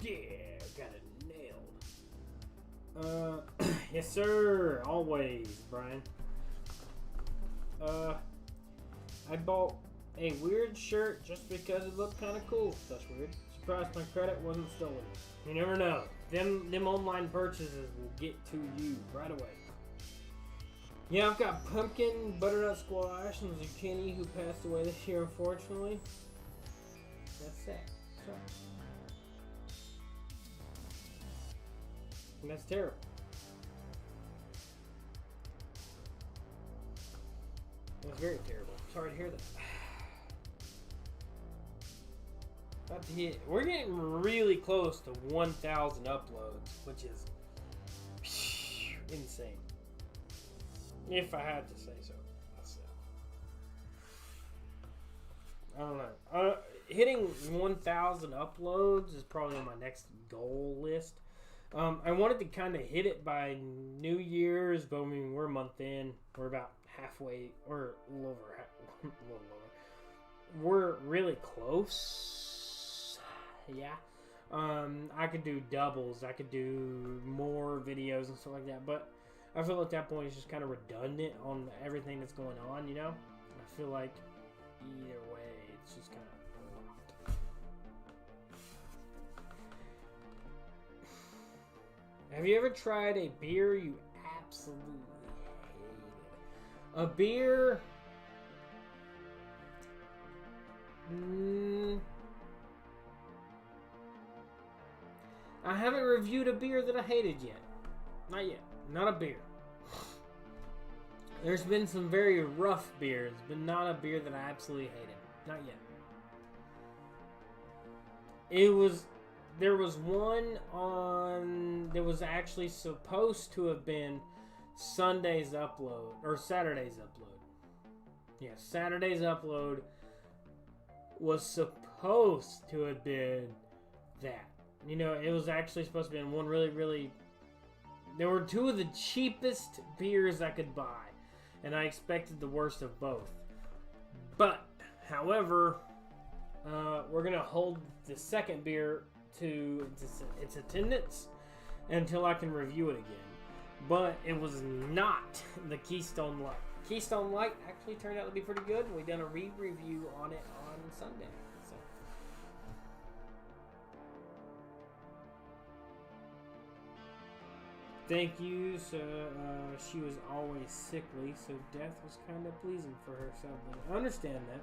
Yeah, got it nailed. Yes sir, always, Brian. I bought a weird shirt just because it looked kind of cool. That's weird. Surprised my credit wasn't stolen. You never know. Them online purchases will get to you right away. Yeah, I've got pumpkin, butternut squash, and zucchini who passed away this year, unfortunately. That's sad. Sorry. And that's terrible. That's very terrible. Sorry to hear that. About to hit. We're getting really close to 1,000 uploads, which is insane. If I had to say so myself. I don't know. Hitting 1,000 uploads is probably on my next goal list. I wanted to kind of hit it by New Year's, but I mean, we're a month in. We're about halfway, or a little over. A little lower. We're really close. Yeah. I could do doubles. I could do more videos and stuff like that, but I feel at that point it's just kind of redundant on everything that's going on, you know? I feel like either way, it's just kind of a lot. Have you ever tried a beer you absolutely hated? A beer... I haven't reviewed a beer that I hated yet. Not yet. Not a beer. There's been some very rough beers, but not a beer that I absolutely hated. Not yet. There was one on, that was actually supposed to have been Sunday's upload, or Saturday's upload. Yeah, Saturday's upload was supposed to have been that. You know, it was actually supposed to be one really... There were two of the cheapest beers I could buy, and I expected the worst of both. But, however, we're going to hold the second beer to its attendance until I can review it again. But it was not the Keystone Light. Keystone Light actually turned out to be pretty good, and we done a re-review on it on Sunday. So. Thank you. So she was always sickly, so death was kind of pleasing for her. Sadly, I understand that.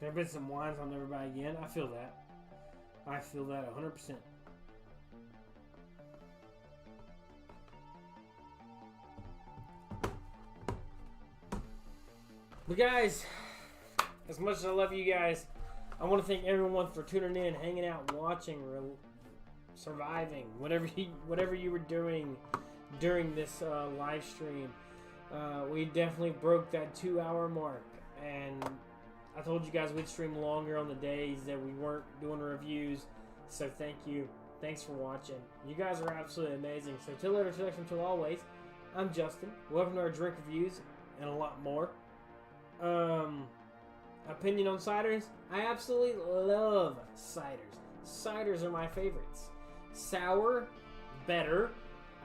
There have been some wines I'll never buy again. I feel that. I feel that 100%. But guys, as much as I love you guys, I want to thank everyone for tuning in, hanging out, watching, surviving, whatever you were doing during this live stream. We definitely broke that 2-hour mark, and I told you guys we'd stream longer on the days that we weren't doing reviews. So thank you. Thanks for watching. You guys are absolutely amazing. So till later, till always, I'm Justin. Welcome to our drink reviews and a lot more. Opinion on ciders? I absolutely love ciders. Ciders are my favorites. Sour, better.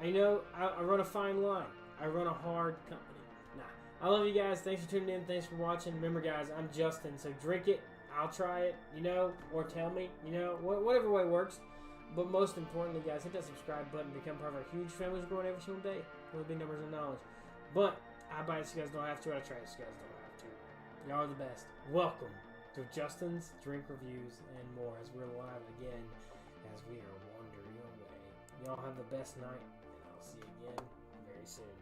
I know I run a fine line. I run a hard company. I love you guys. Thanks for tuning in. Thanks for watching. Remember, guys, I'm Justin, so drink it. I'll try it, you know, or tell me, you know, whatever way works. But most importantly, guys, hit that subscribe button. Become part of our huge family. We're growing every single day. One of the big numbers of knowledge. But I buy it so you guys don't have to. I try it so you guys don't have to. Y'all are the best. Welcome to Justin's Drink Reviews and more as we're live again as we are wandering away. Y'all have the best night, and I'll see you again very soon.